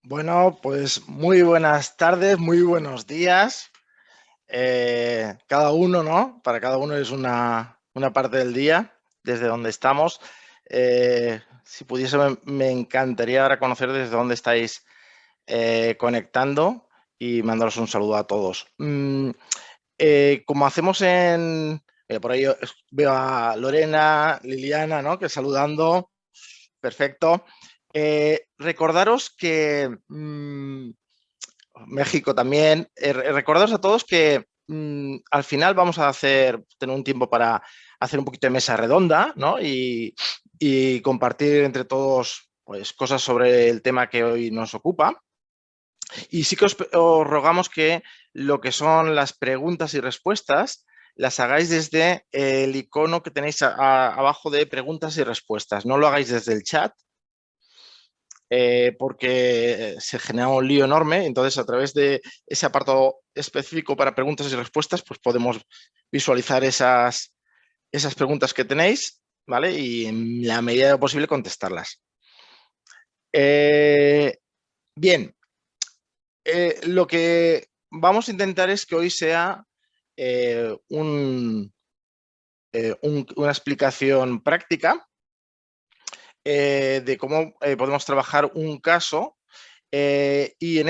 Bueno, pues muy buenas tardes, muy buenos días. Cada uno, ¿no? Para cada uno es una parte del día, desde donde estamos. Si pudiese, me encantaría ahora conocer desde dónde estáis conectando y mandaros un saludo a todos. Como hacemos por ahí veo a Lorena, Liliana, ¿no? Que saludando. Perfecto. Recordaros que México también. Recordaros a todos que al final vamos a tener un tiempo para hacer un poquito de mesa redonda, ¿no? Y compartir entre todos pues, cosas sobre el tema que hoy nos ocupa. Y sí que os rogamos que lo que son las preguntas y respuestas las hagáis desde el icono que tenéis abajo de preguntas y respuestas. No lo hagáis desde el chat, porque se genera un lío enorme. Entonces, a través de ese apartado específico para preguntas y respuestas, pues podemos visualizar esas preguntas que tenéis, ¿vale? Y en la medida de lo posible contestarlas. Bien, lo que vamos a intentar es que hoy sea una explicación práctica de cómo podemos trabajar un caso. Y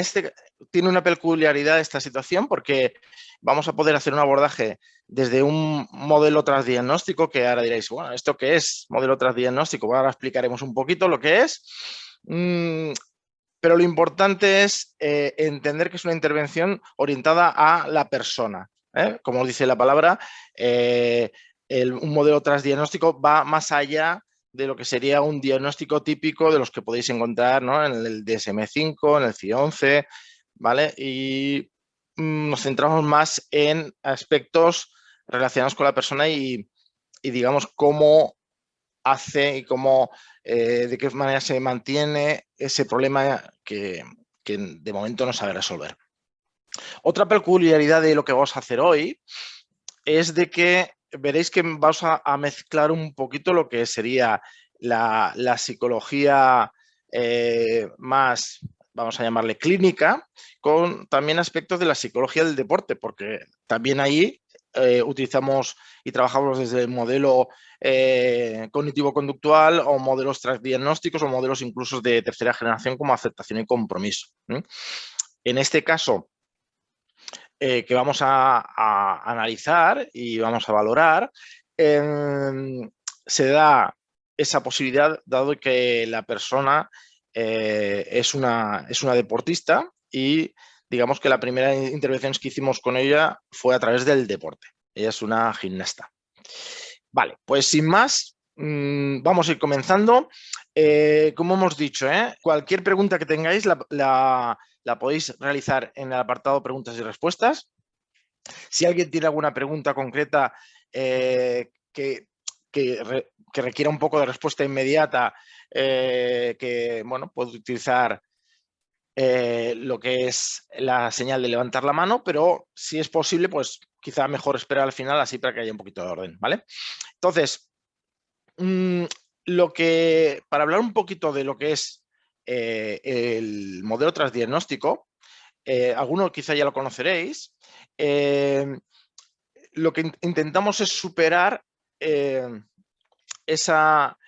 tiene una peculiaridad esta situación porque vamos a poder hacer un abordaje desde un modelo tras diagnóstico, que ahora diréis, bueno, ¿esto qué es? Modelo tras diagnóstico. Ahora explicaremos un poquito lo que es. Pero lo importante es entender que es una intervención orientada a la persona. Como dice la palabra, un modelo tras diagnóstico va más allá de lo que sería un diagnóstico típico de los que podéis encontrar, ¿no? En el DSM-5, en el CI-11, ¿vale? Y nos centramos más en aspectos relacionados con la persona y digamos, cómo hace y cómo, de qué manera se mantiene ese problema que de momento no sabe resolver. Otra peculiaridad de lo que vamos a hacer hoy es de que veréis que vamos a mezclar un poquito lo que sería la psicología más, vamos a llamarle clínica, con también aspectos de la psicología del deporte, porque también ahí utilizamos y trabajamos desde el modelo cognitivo-conductual o modelos transdiagnósticos o modelos incluso de tercera generación como aceptación y compromiso. En este caso, que vamos a analizar y vamos a valorar, se da esa posibilidad, dado que la persona es una deportista y digamos que la primera intervención que hicimos con ella fue a través del deporte. Ella es una gimnasta. Vale, pues sin más, vamos a ir comenzando. Como hemos dicho, cualquier pregunta que tengáis la podéis realizar en el apartado preguntas y respuestas. Si alguien tiene alguna pregunta concreta que requiera un poco de respuesta inmediata, que bueno, puede utilizar lo que es la señal de levantar la mano, pero si es posible, pues quizá mejor esperar al final así para que haya un poquito de orden, ¿vale? Entonces, para hablar un poquito de lo que es el modelo transdiagnóstico, alguno quizá ya lo conoceréis. Lo que intentamos es superar esa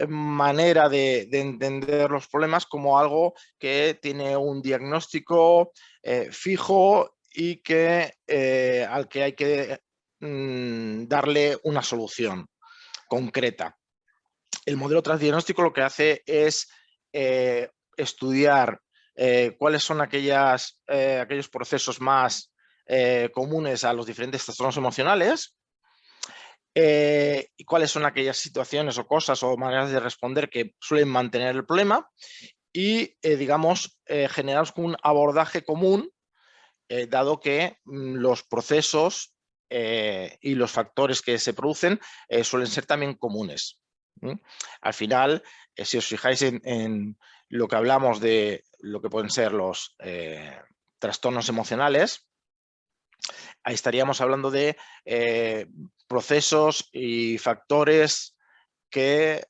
manera de entender los problemas como algo que tiene un diagnóstico fijo y al que hay que darle una solución concreta. El modelo transdiagnóstico lo que hace es estudiar cuáles son aquellos procesos más comunes a los diferentes trastornos emocionales y cuáles son aquellas situaciones o cosas o maneras de responder que suelen mantener el problema y, digamos, generar un abordaje común, dado que los procesos y los factores que se producen suelen ser también comunes. Al final, si os fijáis en lo que hablamos de lo que pueden ser los trastornos emocionales, ahí estaríamos hablando de procesos y factores que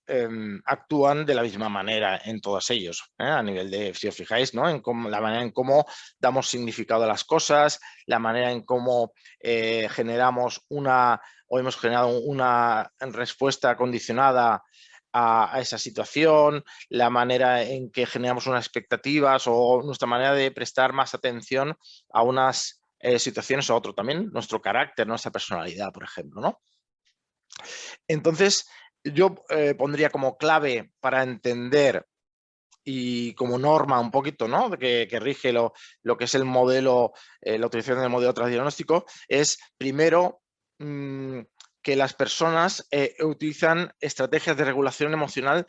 actúan de la misma manera en todos ellos, a nivel de, si os fijáis, ¿no? La manera en cómo damos significado a las cosas, la manera en cómo generamos o hemos generado una respuesta condicionada a esa situación, la manera en que generamos unas expectativas o nuestra manera de prestar más atención a unas situaciones o a otro. También nuestro carácter, nuestra personalidad, por ejemplo, ¿no? Entonces, yo pondría como clave para entender y como norma un poquito, ¿no? que rige lo que es el modelo, la utilización del modelo transdiagnóstico, es primero que las personas utilizan estrategias de regulación emocional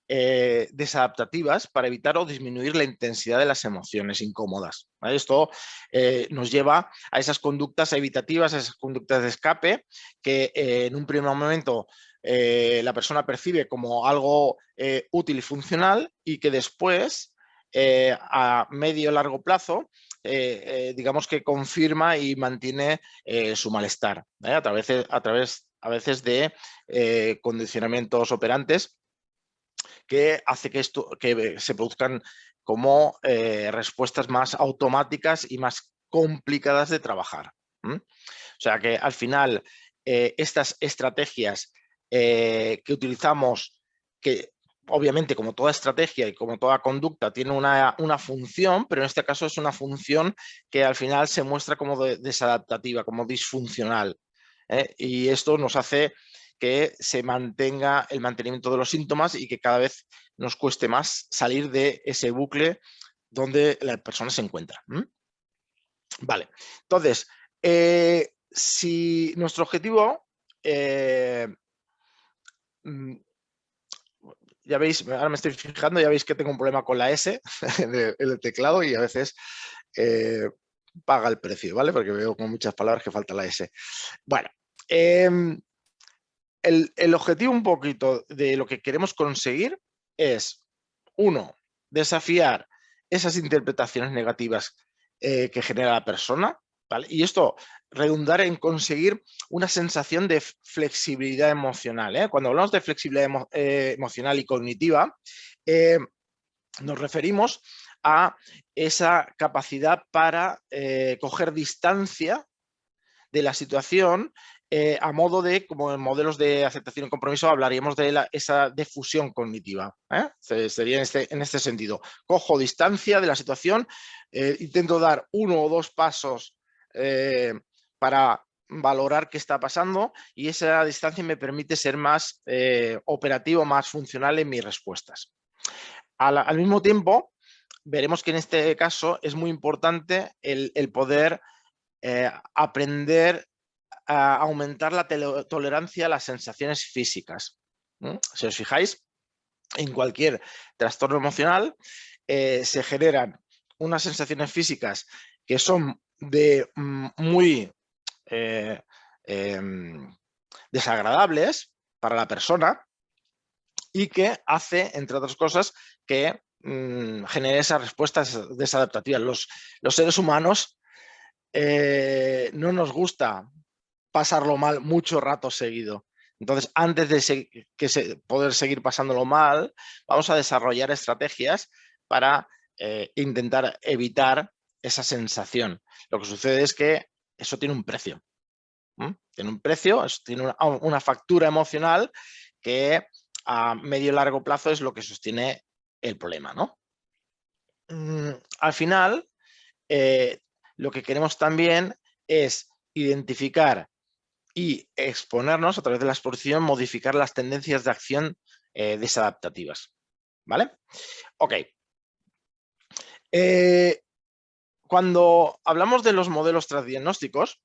desadaptativas para evitar o disminuir la intensidad de las emociones incómodas, ¿vale? Esto nos lleva a esas conductas evitativas, a esas conductas de escape que en un primer momento la persona percibe como algo útil y funcional y que después, a medio o largo plazo, digamos que confirma y mantiene su malestar, a veces de condicionamientos operantes que hace que se produzcan como respuestas más automáticas y más complicadas de trabajar. O sea que al final estas estrategias que utilizamos, que obviamente como toda estrategia y como toda conducta tiene una función, pero en este caso es una función que al final se muestra como desadaptativa, como disfuncional. Y esto nos hace que se mantenga el mantenimiento de los síntomas y que cada vez nos cueste más salir de ese bucle donde la persona se encuentra. Vale, entonces, si nuestro objetivo, ya veis, ahora me estoy fijando, ya veis que tengo un problema con la S en el teclado y a veces paga el precio, ¿vale? Porque veo con muchas palabras que falta la S. Bueno, el objetivo un poquito de lo que queremos conseguir es, uno, desafiar esas interpretaciones negativas que genera la persona, ¿vale? Y esto redundar en conseguir una sensación de flexibilidad emocional, ¿eh? Cuando hablamos de flexibilidad emocional y cognitiva, nos referimos a esa capacidad para coger distancia de la situación a modo de, como en modelos de aceptación y compromiso, hablaríamos de esa difusión cognitiva. Sería en este sentido. Cojo distancia de la situación, intento dar 1 o 2 pasos para valorar qué está pasando y esa distancia me permite ser más operativo, más funcional en mis respuestas. Al mismo tiempo, veremos que en este caso es muy importante el poder aprender a aumentar la tolerancia a las sensaciones físicas. Si os fijáis, en cualquier trastorno emocional se generan unas sensaciones físicas que son de muy desagradables para la persona y que hace, entre otras cosas, que genere esas respuestas desadaptativas. Los seres humanos no nos gusta pasarlo mal mucho rato seguido. Entonces, antes de poder seguir pasándolo mal, vamos a desarrollar estrategias para intentar evitar esa sensación. Lo que sucede es que eso tiene un precio. Tiene un precio, tiene una factura emocional que a medio y largo plazo es lo que sostiene el problema, ¿no? Al final, lo que queremos también es identificar y exponernos a través de la exposición, modificar las tendencias de acción desadaptativas. ¿Vale? Ok. Cuando hablamos de los modelos transdiagnósticos,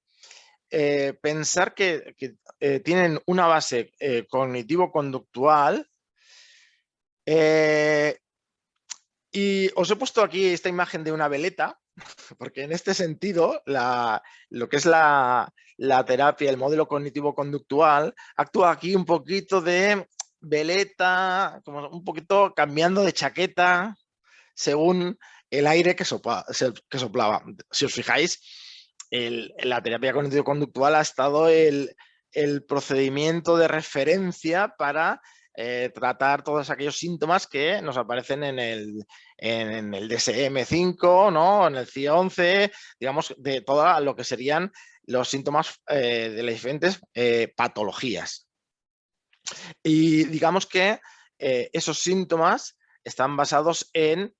pensar que tienen una base cognitivo-conductual y os he puesto aquí esta imagen de una veleta, porque en este sentido lo que es la terapia, el modelo cognitivo-conductual, actúa aquí un poquito de veleta, como un poquito cambiando de chaqueta según el aire que soplaba. Si os fijáis, la terapia cognitivo-conductual ha estado el procedimiento de referencia para tratar todos aquellos síntomas que nos aparecen en el DSM-5, ¿no? En el CIE-11, digamos, de todo lo que serían los síntomas de las diferentes patologías. Y digamos que esos síntomas están basados en,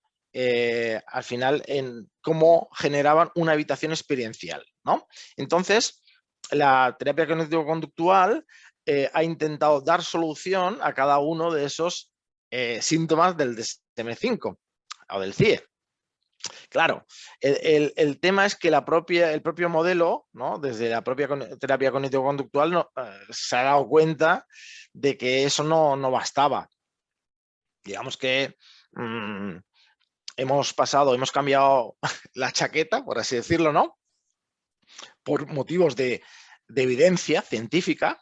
al final, en cómo generaban una habitación experiencial, ¿no? Entonces, la terapia cognitivo-conductual ha intentado dar solución a cada uno de esos síntomas del DSM-5 o del CIE. Claro, el tema es que el propio modelo, ¿no? Desde la propia terapia cognitivo-conductual, se ha dado cuenta de que eso no bastaba. Digamos que hemos cambiado la chaqueta, por así decirlo, ¿no? Por motivos de evidencia científica,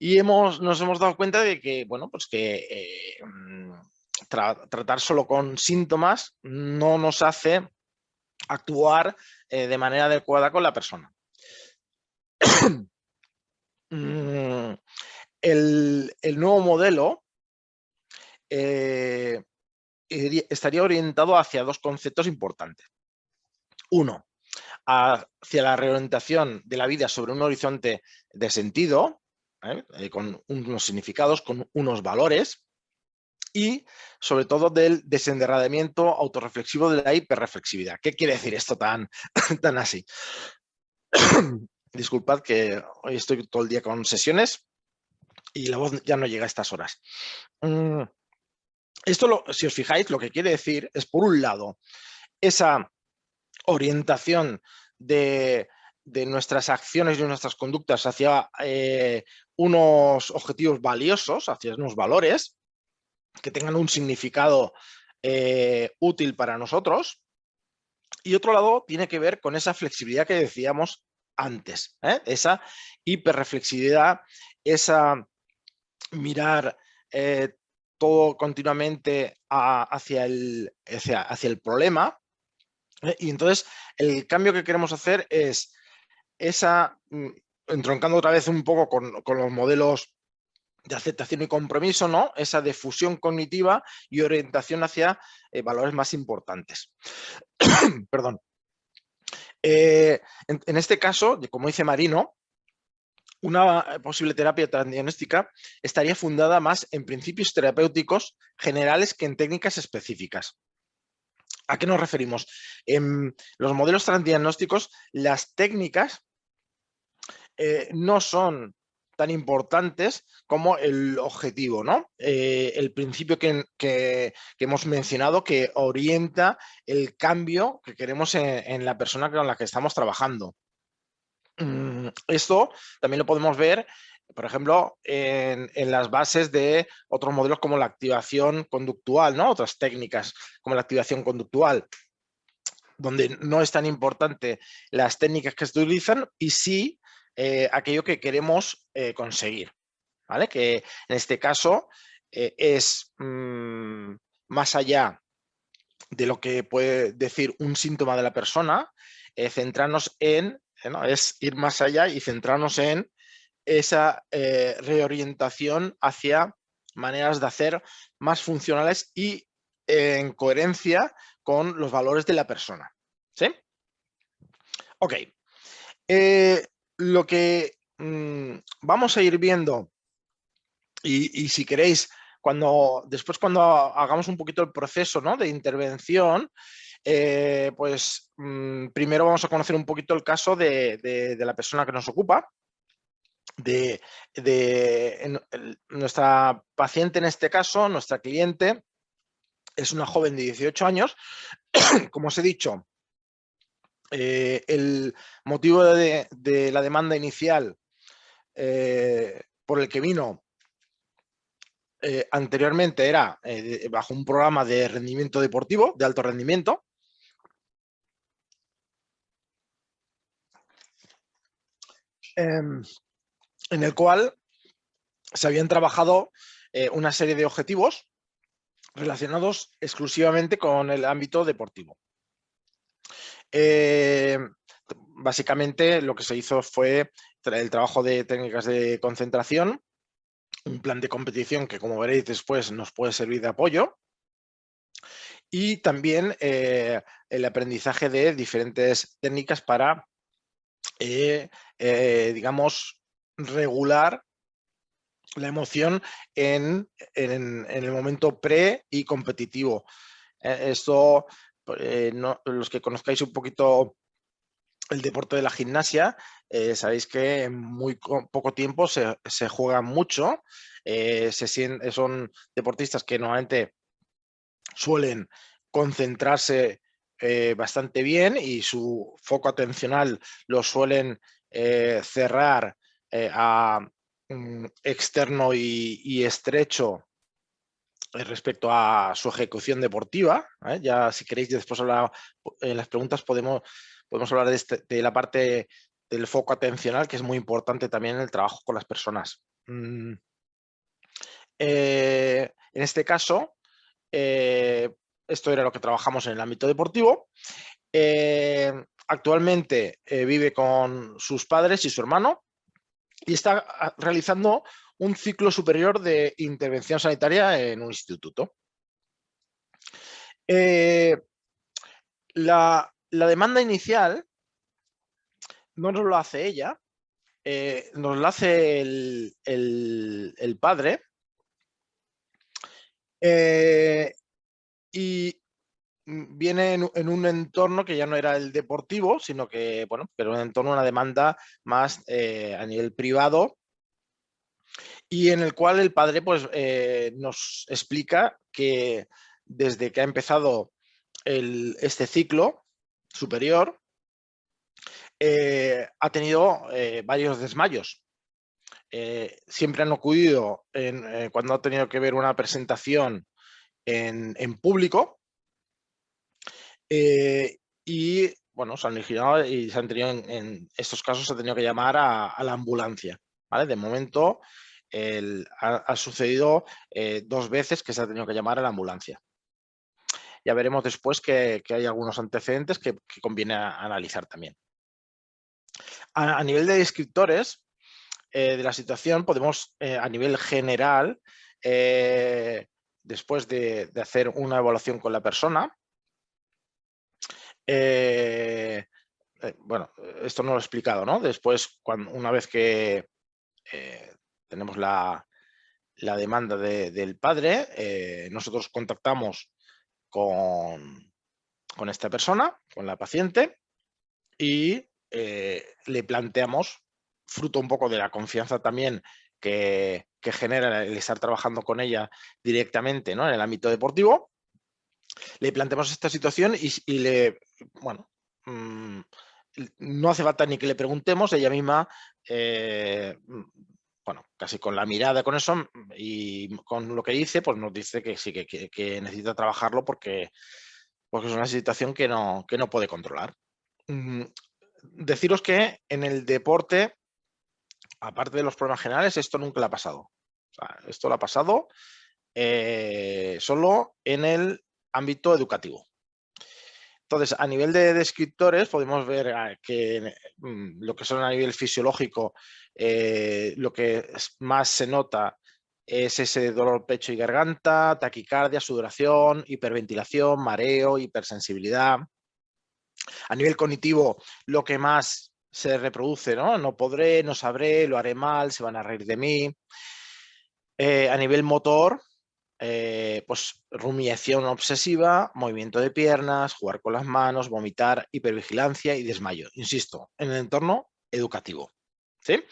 y nos hemos dado cuenta de que, bueno, pues que tratar solo con síntomas no nos hace actuar de manera adecuada con la persona. El nuevo modelo estaría orientado hacia dos conceptos importantes. Uno, hacia la reorientación de la vida sobre un horizonte de sentido, con unos significados, con unos valores, y sobre todo del desenderradamiento autorreflexivo de la hiperreflexividad. ¿Qué quiere decir esto tan así? Disculpad que hoy estoy todo el día con sesiones y la voz ya no llega a estas horas. Esto, si os fijáis, lo que quiere decir es, por un lado, esa orientación de nuestras acciones y nuestras conductas hacia unos objetivos valiosos, hacia unos valores que tengan un significado útil para nosotros. Y otro lado tiene que ver con esa flexibilidad que decíamos antes, esa hiperreflexividad, esa mirar todo continuamente hacia el problema. Y entonces el cambio que queremos hacer es esa, entroncando otra vez un poco con los modelos de aceptación y compromiso, ¿no? Esa difusión cognitiva y orientación hacia valores más importantes. Perdón. En este caso, como dice Marino, una posible terapia transdiagnóstica estaría fundada más en principios terapéuticos generales que en técnicas específicas. ¿A qué nos referimos? En los modelos transdiagnósticos, las técnicas no son tan importantes como el objetivo, ¿no? El principio que hemos mencionado, que orienta el cambio que queremos en la persona con la que estamos trabajando. Esto también lo podemos ver, por ejemplo, en las bases de otros modelos como la activación conductual, ¿no? Otras técnicas como la activación conductual, donde no es tan importante las técnicas que se utilizan y sí aquello que queremos conseguir, ¿vale? Que en este caso es más allá de lo que puede decir un síntoma de la persona, centrarnos en, ¿no? Es ir más allá y centrarnos en esa reorientación hacia maneras de hacer más funcionales y en coherencia con los valores de la persona. ¿Sí? Ok. Lo que vamos a ir viendo, y si queréis, después cuando hagamos un poquito el proceso, ¿no?, de intervención, pues primero vamos a conocer un poquito el caso de la persona que nos ocupa, nuestra paciente en este caso, nuestra cliente, es una joven de 18 años. Como os he dicho, el motivo de la demanda inicial por el que vino anteriormente era bajo un programa de rendimiento deportivo, de alto rendimiento. En el cual se habían trabajado una serie de objetivos relacionados exclusivamente con el ámbito deportivo. Básicamente lo que se hizo fue el trabajo de técnicas de concentración, un plan de competición que, como veréis después, nos puede servir de apoyo. Y también el aprendizaje de diferentes técnicas para, digamos, regular la emoción en el momento pre y competitivo. Esto, los que conozcáis un poquito el deporte de la gimnasia, sabéis que en muy poco tiempo se juega mucho, son deportistas que normalmente suelen concentrarse bastante bien y su foco atencional lo suelen cerrar a externo y estrecho respecto a su ejecución deportiva. Ya si queréis después hablar, en las preguntas podemos hablar de la parte del foco atencional, que es muy importante también en el trabajo con las personas. En este caso, esto era lo que trabajamos en el ámbito deportivo. Actualmente vive con sus padres y su hermano y está realizando un ciclo superior de intervención sanitaria en un instituto. La demanda inicial no nos lo hace ella, nos lo hace el padre, y viene en un entorno que ya no era el deportivo, sino que, bueno, pero un entorno, una demanda más a nivel privado, y en el cual el padre pues, nos explica que desde que ha empezado este ciclo superior, ha tenido varios desmayos. Siempre han ocurrido cuando ha tenido que ver una presentación en público, y bueno, se han originado y se han tenido en estos casos se ha tenido que llamar a la ambulancia. ¿Vale? De momento ha sucedido 2 veces que se ha tenido que llamar a la ambulancia. Ya veremos después que hay algunos antecedentes que conviene analizar también. A nivel de descriptores de la situación, podemos a nivel general, después de hacer una evaluación con la persona, bueno, esto no lo he explicado, ¿no? Después, una vez que tenemos la demanda del padre, nosotros contactamos con esta persona, con la paciente, y le planteamos, fruto un poco de la confianza también que genera el estar trabajando con ella directamente, ¿no? En el ámbito deportivo, le planteamos esta situación y bueno, no hace falta ni que le preguntemos, ella misma, bueno, casi con la mirada, con eso, y con lo que dice, pues nos dice que sí, que necesita trabajarlo porque es una situación que no puede controlar. Deciros que en el deporte, aparte de los problemas generales, esto nunca le ha pasado. O sea, esto le ha pasado solo en el ámbito educativo. Entonces, a nivel de descriptores, podemos ver que lo que son a nivel fisiológico, lo que más se nota es ese dolor pecho y garganta, taquicardia, sudoración, hiperventilación, mareo, hipersensibilidad. A nivel cognitivo, lo que más se reproduce, ¿no? No podré, no sabré, lo haré mal, se van a reír de mí. A nivel motor, pues rumiación obsesiva, movimiento de piernas, jugar con las manos, vomitar, hipervigilancia y desmayo. Insisto, en el entorno educativo. ¿Sí?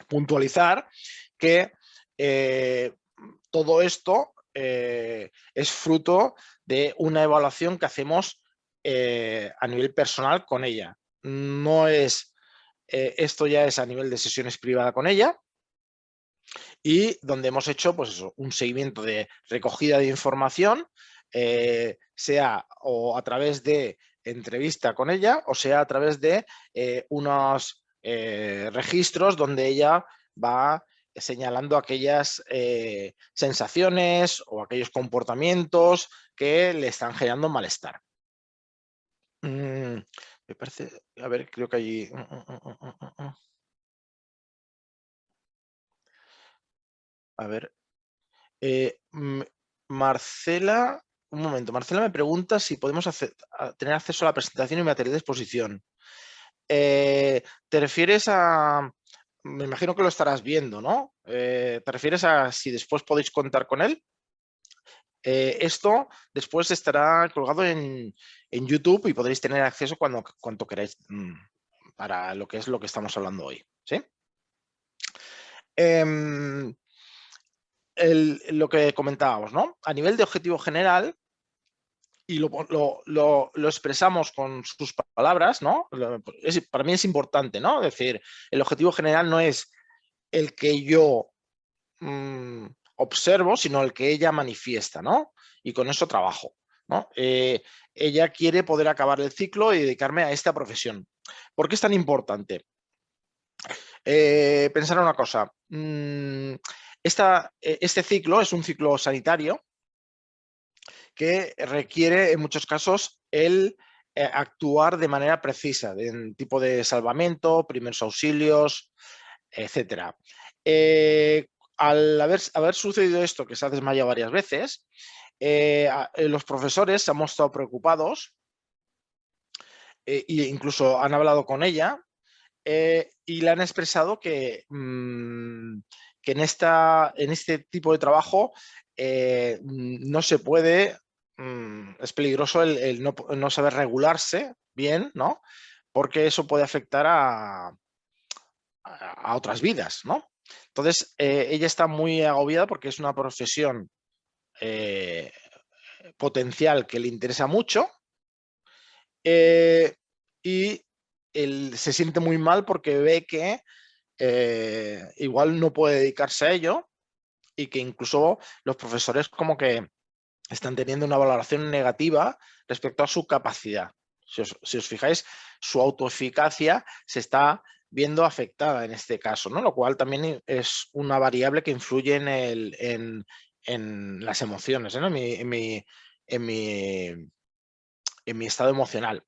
Puntualizar que todo esto es fruto de una evaluación que hacemos a nivel personal con ella. No es, esto ya es a nivel de sesiones privadas con ella, y donde hemos hecho pues eso, un seguimiento de recogida de información, sea o a través de entrevista con ella o sea a través de unos registros donde ella va señalando aquellas sensaciones o aquellos comportamientos que le están generando malestar. Me parece, a ver, creo que allí... A ver. Marcela, un momento. Marcela me pregunta si podemos tener acceso a la presentación y material de exposición. ¿Te refieres a...? Me imagino que lo estarás viendo, ¿no? ¿Te refieres a si después podéis contar con él? Esto después estará colgado en YouTube y podréis tener acceso cuando queráis para lo que es lo que estamos hablando hoy. ¿Sí? Lo que comentábamos, ¿no? A nivel de objetivo general, y lo expresamos con sus palabras, ¿no? Para mí es importante, ¿no? Es decir, el objetivo general no es el que yo observo, sino el que ella manifiesta, ¿no? Y con eso trabajo, ¿no? Ella quiere poder acabar el ciclo y dedicarme a esta profesión. ¿Por qué es tan importante? Pensar una cosa. Este ciclo es un ciclo sanitario que requiere en muchos casos el actuar de manera precisa, en tipo de salvamento, primeros auxilios, etcétera. Al haber sucedido esto, que se ha desmayado varias veces, los profesores se han mostrado preocupados e incluso han hablado con ella y le han expresado que en este tipo de trabajo no se puede, es peligroso el no saber regularse bien, ¿no? Porque eso puede afectar a otras vidas, ¿no? Entonces, ella está muy agobiada porque es una profesión potencial que le interesa mucho y se siente muy mal porque ve que igual no puede dedicarse a ello y que incluso los profesores como que están teniendo una valoración negativa respecto a su capacidad. Si os fijáis, su autoeficacia se está viendo afectada en este caso, ¿no? Lo cual también es una variable que influye en las emociones, ¿no? En mi estado emocional.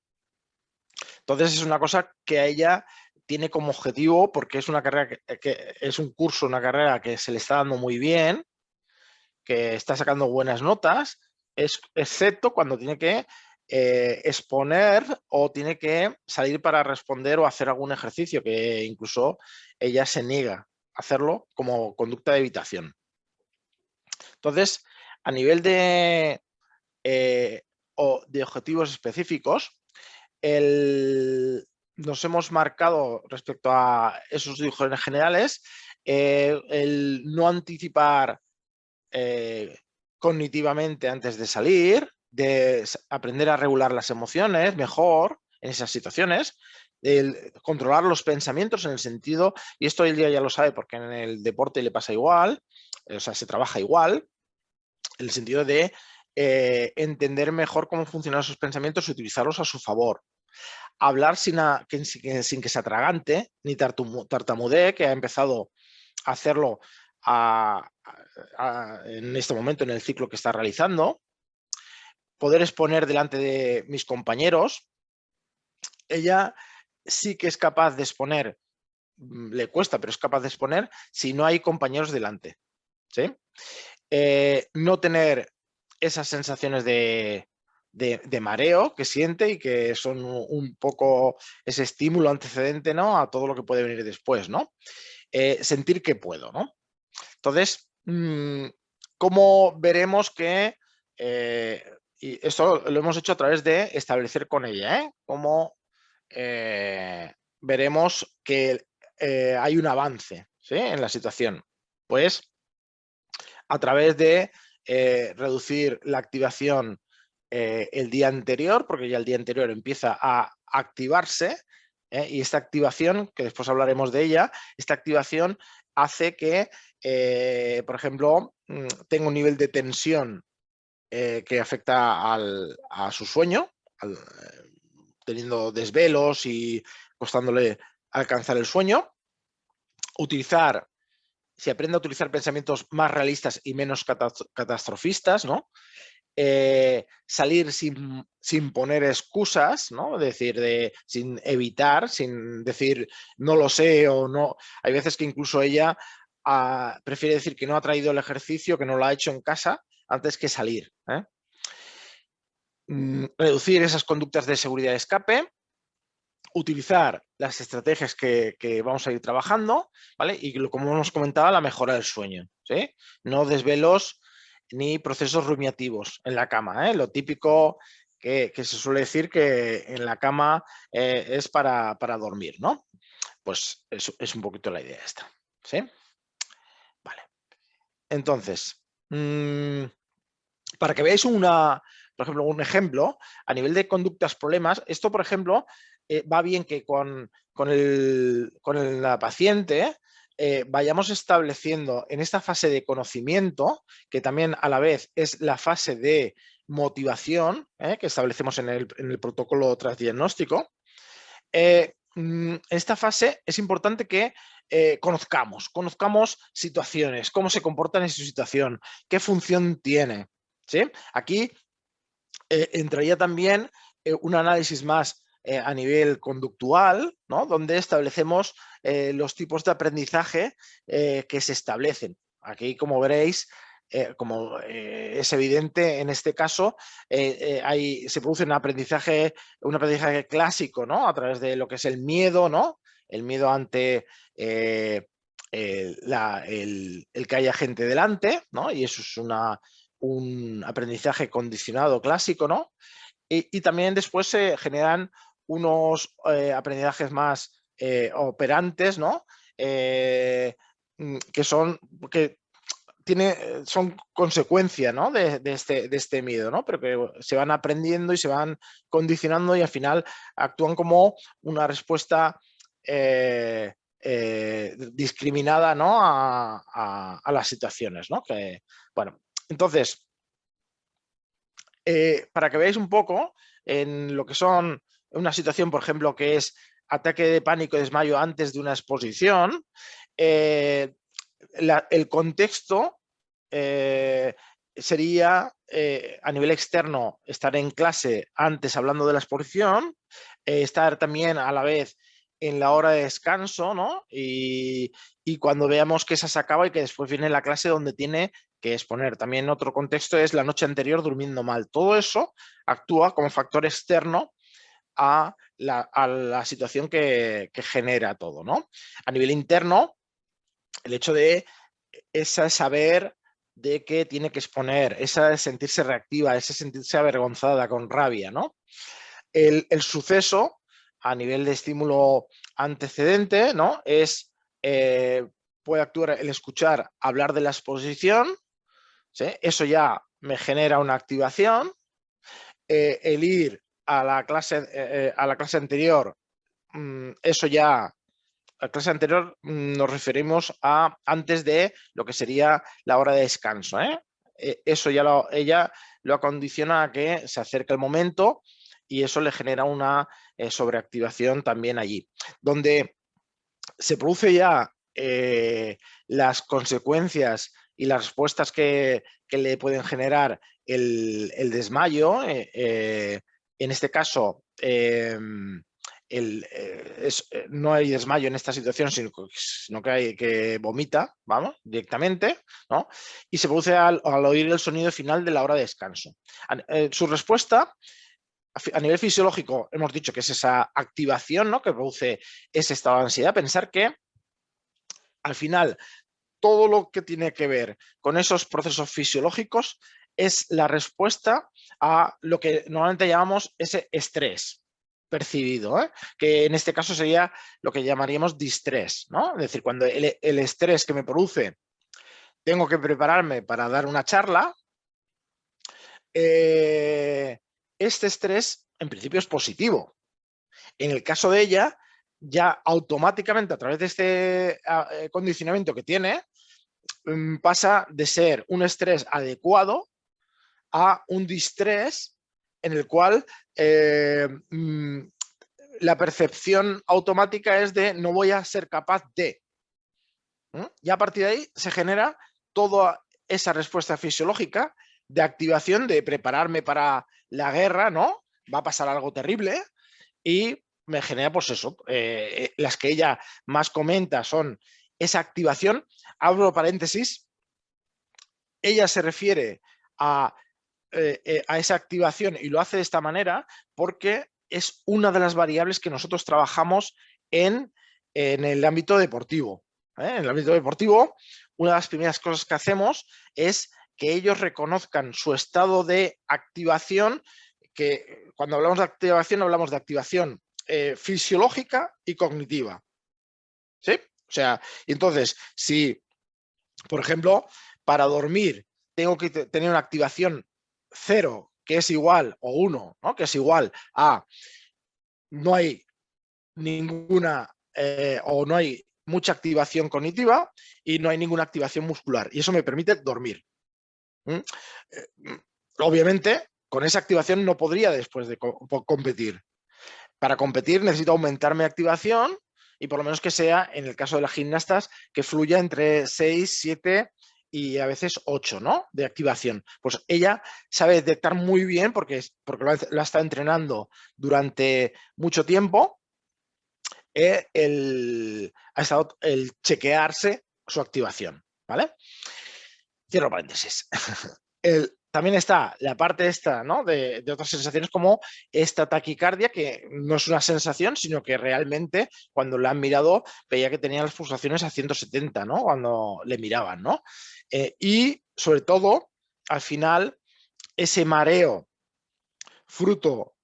Entonces es una cosa que a ella tiene como objetivo, porque es una carrera que es un curso, una carrera que se le está dando muy bien, que está sacando buenas notas, excepto cuando tiene que exponer o tiene que salir para responder o hacer algún ejercicio, que incluso ella se niega a hacerlo como conducta de evitación. Entonces, a nivel de objetivos específicos, nos hemos marcado respecto a esos dibujos generales el no anticipar cognitivamente antes de salir, de aprender a regular las emociones mejor en esas situaciones, el controlar los pensamientos en el sentido, y esto el día ya lo sabe porque en el deporte le pasa igual, o sea, se trabaja igual, en el sentido de entender mejor cómo funcionan esos pensamientos y utilizarlos a su favor. Hablar sin que se atragante, ni tartamudee, que ha empezado a hacerlo en este momento en el ciclo que está realizando. Poder exponer delante de mis compañeros. Ella sí que es capaz de exponer, le cuesta, pero es capaz de exponer si no hay compañeros delante. ¿Sí? No tener esas sensaciones de mareo que siente y que son un poco ese estímulo antecedente, ¿no? A todo lo que puede venir después, ¿no? Sentir que puedo, ¿no? Entonces, ¿cómo veremos que y esto lo hemos hecho a través de establecer con ella, cómo veremos que hay un avance, ¿sí? En la situación? Pues a través de reducir la activación el día anterior, porque ya el día anterior empieza a activarse, y esta activación, que después hablaremos de ella, esta activación hace que, por ejemplo, tenga un nivel de tensión que afecta a su sueño, teniendo desvelos y costándole alcanzar el sueño. Si aprende a utilizar pensamientos más realistas y menos catastrofistas, ¿no? Salir sin poner excusas, ¿no? Es decir, sin evitar, sin decir no lo sé o no. Hay veces que incluso ella prefiere decir que no ha traído el ejercicio, que no lo ha hecho en casa antes que salir. Reducir esas conductas de seguridad de escape, utilizar las estrategias que vamos a ir trabajando, ¿vale? Y como hemos comentado, la mejora del sueño, ¿sí? No desvelos ni procesos rumiativos en la cama, Lo típico que se suele decir que en la cama es para dormir, ¿no? Pues es un poquito la idea esta, ¿sí? Vale. Entonces, para que veáis por ejemplo, un ejemplo, a nivel de conductas problemas, esto, por ejemplo, va bien que con la paciente vayamos estableciendo en esta fase de conocimiento, que también a la vez es la fase de motivación que establecemos en el protocolo transdiagnóstico. En esta fase es importante que conozcamos situaciones, cómo se comportan en su situación, qué función tiene. ¿Sí? Aquí entraría también un análisis más a nivel conductual, ¿no? Donde establecemos los tipos de aprendizaje que se establecen. Aquí, como veréis, como es evidente en este caso, se produce un aprendizaje clásico, ¿no? A través de lo que es el miedo, ¿no? El miedo ante el que haya gente delante, ¿no? Y eso es un aprendizaje condicionado clásico, ¿no? Y también después se generan unos aprendizajes más operantes, ¿no? Que son consecuencia, ¿no? de este miedo, ¿no? Pero que se van aprendiendo y se van condicionando y al final actúan como una respuesta discriminada, ¿no? a las situaciones, ¿no? Bueno, entonces, para que veáis un poco en lo que son una situación, por ejemplo, que es ataque de pánico y desmayo antes de una exposición, el contexto sería a nivel externo estar en clase antes hablando de la exposición, estar también a la vez en la hora de descanso, ¿no? Y cuando veamos que esa se acaba y que después viene la clase donde tiene que exponer. También otro contexto es la noche anterior durmiendo mal. Todo eso actúa como factor externo a la situación que genera todo, ¿no? A nivel interno, el hecho de ese saber de que tiene que exponer, esa de sentirse reactiva, ese sentirse avergonzada, con rabia, ¿no? El suceso a nivel de estímulo antecedente, ¿no? Puede actuar el escuchar hablar de la exposición, ¿sí? Eso ya me genera una activación. El ir a la clase anterior, eso ya, la clase anterior nos referimos a antes de lo que sería la hora de descanso. Eso ya ella lo acondiciona a que se acerque el momento y eso le genera una sobreactivación también allí. Donde se produce ya las consecuencias y las respuestas que le pueden generar el desmayo, en este caso no hay desmayo en esta situación, sino que vomita, vamos, directamente, ¿no? Y se produce al oír el sonido final de la hora de descanso. Su respuesta a nivel fisiológico hemos dicho que es esa activación, ¿no? Que produce ese estado de ansiedad. Pensar que al final todo lo que tiene que ver con esos procesos fisiológicos es la respuesta a lo que normalmente llamamos ese estrés percibido, que en este caso sería lo que llamaríamos distrés, ¿no? Es decir, cuando el estrés que me produce, tengo que prepararme para dar una charla, este estrés en principio es positivo. En el caso de ella, ya automáticamente a través de este condicionamiento que tiene, pasa de ser un estrés adecuado a un distrés en el cual la percepción automática es de no voy a ser capaz de. Y a partir de ahí se genera toda esa respuesta fisiológica de activación, de prepararme para la guerra, ¿no? Va a pasar algo terrible y me genera, pues eso, las que ella más comenta son esa activación, abro paréntesis, ella se refiere a esa activación y lo hace de esta manera porque es una de las variables que nosotros trabajamos en el ámbito deportivo. En el ámbito deportivo, una de las primeras cosas que hacemos es que ellos reconozcan su estado de activación, que cuando hablamos de activación fisiológica y cognitiva. ¿Sí? O sea, entonces, si, por ejemplo, para dormir tengo que tener una activación 0, que es igual, o 1, ¿no? Que es igual a no hay ninguna o no hay mucha activación cognitiva y no hay ninguna activación muscular. Y eso me permite dormir. Obviamente, con esa activación no podría después de competir. Para competir necesito aumentar mi activación y por lo menos que sea, en el caso de las gimnastas, que fluya entre 6, 7 y a veces 8, ¿no? De activación. Pues ella sabe detectar muy bien, porque lo ha estado entrenando durante mucho tiempo, ha estado el chequearse su activación, ¿vale? Cierro paréntesis. También está la parte esta, ¿no? de otras sensaciones como esta taquicardia, que no es una sensación, sino que realmente cuando la han mirado veía que tenía las pulsaciones a 170, ¿no? Cuando le miraban, ¿no? Y sobre todo, al final, ese mareo fruto,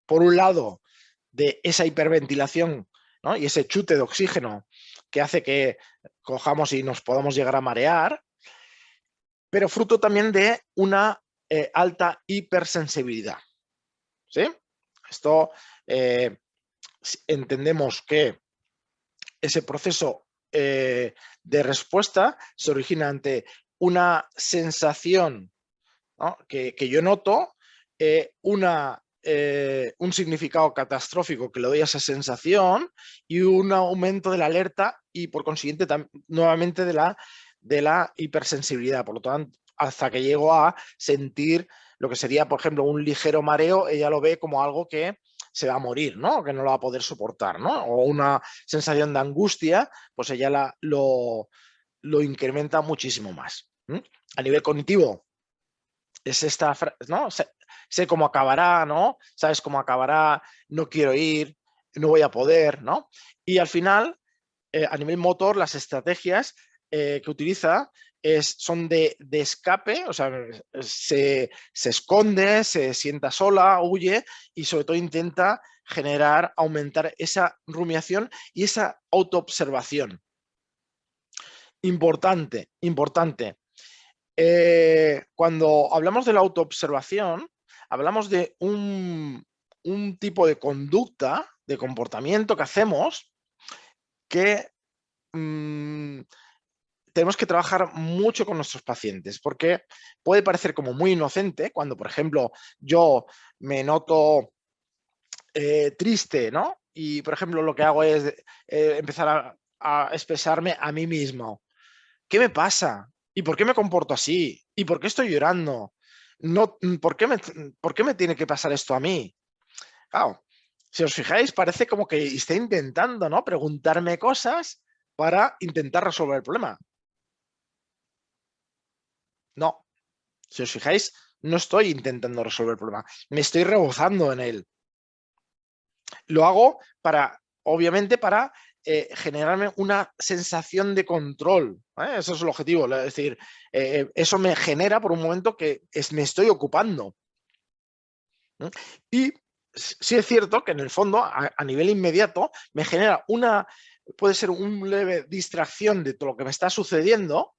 por un lado, de esa hiperventilación, ¿no? Y ese chute de oxígeno que hace que cojamos y nos podamos llegar a marear, pero fruto también de una alta hipersensibilidad. ¿Sí? Esto entendemos que ese proceso de respuesta se origina ante una sensación, ¿no? que yo noto, un significado catastrófico que le doy a esa sensación y un aumento de la alerta y por consiguiente nuevamente de la hipersensibilidad. Por lo tanto, hasta que llego a sentir lo que sería, por ejemplo, un ligero mareo, ella lo ve como algo que se va a morir, ¿no? Que no lo va a poder soportar, ¿no? O una sensación de angustia, pues ella lo incrementa muchísimo más. A nivel cognitivo, es esta, ¿no? Sé cómo acabará, ¿no? Sabes cómo acabará, no quiero ir, no voy a poder, ¿no? Y al final, a nivel motor, las estrategias que utiliza son de escape, o sea, se esconde, se sienta sola, huye y sobre todo intenta aumentar esa rumiación y esa autoobservación. Importante, importante. Cuando hablamos de la autoobservación, hablamos de un tipo de conducta, de comportamiento que hacemos que tenemos que trabajar mucho con nuestros pacientes, porque puede parecer como muy inocente cuando, por ejemplo, yo me noto triste, ¿no? Y, por ejemplo, lo que hago es empezar a expresarme a mí mismo. ¿Qué me pasa? ¿Y por qué me comporto así? ¿Y por qué estoy llorando? No, ¿por qué me tiene que pasar esto a mí? Claro, si os fijáis, parece como que está intentando, ¿no? Preguntarme cosas para intentar resolver el problema. No, si os fijáis, no estoy intentando resolver el problema, me estoy rebozando en él. Lo hago obviamente, para generarme una sensación de control. Eso es el objetivo. Es decir, eso me genera por un momento que me estoy ocupando. Y sí es cierto que en el fondo, a nivel inmediato, me genera puede ser una leve distracción de todo lo que me está sucediendo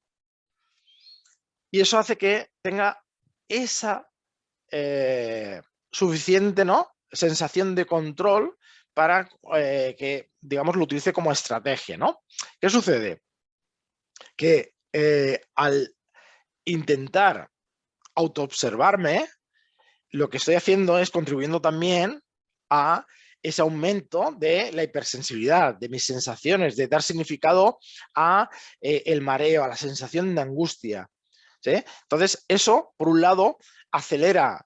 y eso hace que tenga esa suficiente, ¿no? Sensación de control para que, digamos, lo utilice como estrategia, ¿no? ¿Qué sucede? Que al intentar autoobservarme, lo que estoy haciendo es contribuyendo también a ese aumento de la hipersensibilidad, de mis sensaciones, de dar significado a el mareo, a la sensación de angustia. ¿Sí? Entonces, eso, por un lado, acelera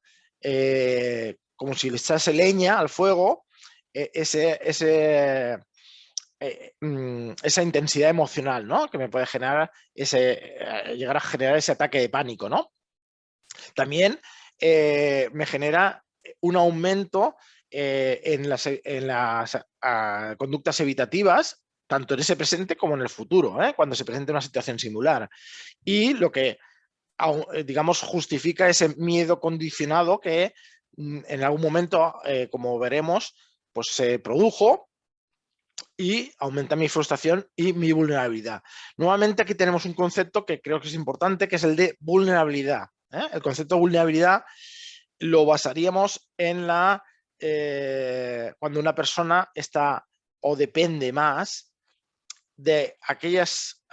como si le echase leña al fuego, ese esa intensidad emocional, ¿no? Que me puede generar llegar a generar ese ataque de pánico, ¿no? También me genera un aumento en las conductas evitativas, tanto en ese presente como en el futuro, cuando se presente una situación similar. Y lo que, digamos, justifica ese miedo condicionado que en algún momento, como veremos, pues se produjo y aumenta mi frustración y mi vulnerabilidad. Nuevamente aquí tenemos un concepto que creo que es importante, que es el de vulnerabilidad. El concepto de vulnerabilidad lo basaríamos en cuando una persona está o depende más de aquellas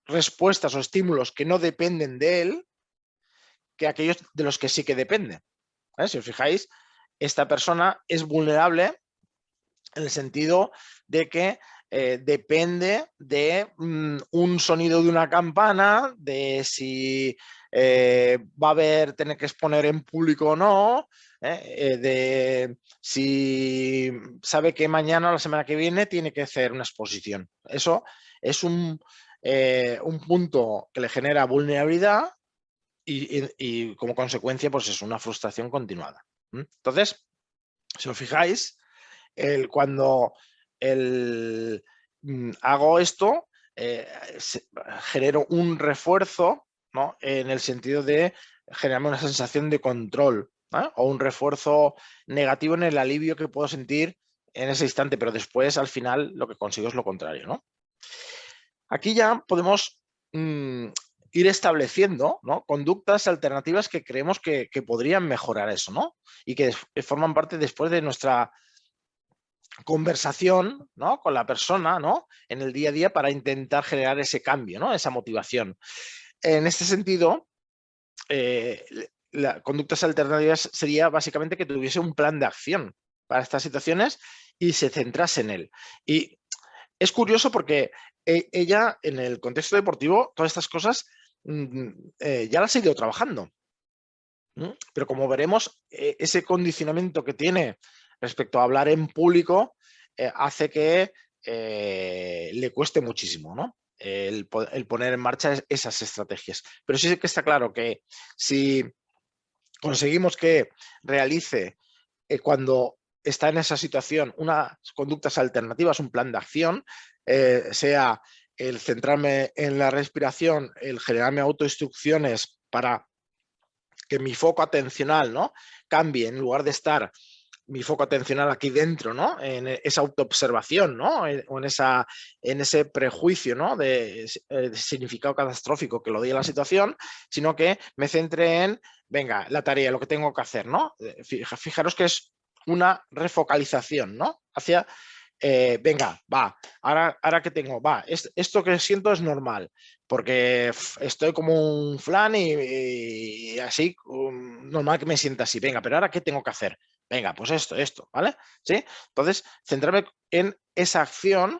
respuestas o estímulos que no dependen de él que aquellos de los que sí que depende. Si os fijáis, esta persona es vulnerable en el sentido de que depende de un sonido de una campana, de si va a tener que exponer en público o no, de si sabe que mañana o la semana que viene tiene que hacer una exposición. Eso es un punto que le genera vulnerabilidad y como consecuencia pues es una frustración continuada. Entonces, si os fijáis, cuando hago esto, genero un refuerzo, ¿no? En el sentido de generarme una sensación de control, o un refuerzo negativo en el alivio que puedo sentir en ese instante, pero después al final lo que consigo es lo contrario, ¿no? Aquí ya podemos ir estableciendo, ¿no? Conductas alternativas que creemos que podrían mejorar eso, ¿no? Y que forman parte después de nuestra conversación, ¿no? Con la persona, ¿no? En el día a día para intentar generar ese cambio, ¿no? Esa motivación. En este sentido, las conductas alternativas sería básicamente que tuviese un plan de acción para estas situaciones y se centrase en él. Y es curioso porque ella, en el contexto deportivo, todas estas cosas ya las ha ido trabajando. Pero como veremos, ese condicionamiento que tiene respecto a hablar en público hace que le cueste muchísimo, ¿no? El poner en marcha esas estrategias. Pero sí que está claro que si conseguimos que realice cuando está en esa situación unas conductas alternativas, un plan de acción, sea el centrarme en la respiración, el generarme autoinstrucciones para que mi foco atencional, ¿no? Cambie, en lugar de estar mi foco atencional aquí dentro, ¿no? En esa autoobservación, ¿no? O en ese prejuicio, ¿no? De significado catastrófico que lo di a la situación, sino que me centre en, venga, la tarea, lo que tengo que hacer, ¿no? Fijaros que es una refocalización, ¿no? Hacia venga, va, ahora que tengo, va, esto que siento es normal, porque estoy como un flan y así, normal que me sienta así, venga, pero ahora ¿qué tengo que hacer? Venga, pues esto, ¿vale? ¿Sí? Entonces, centrarme en esa acción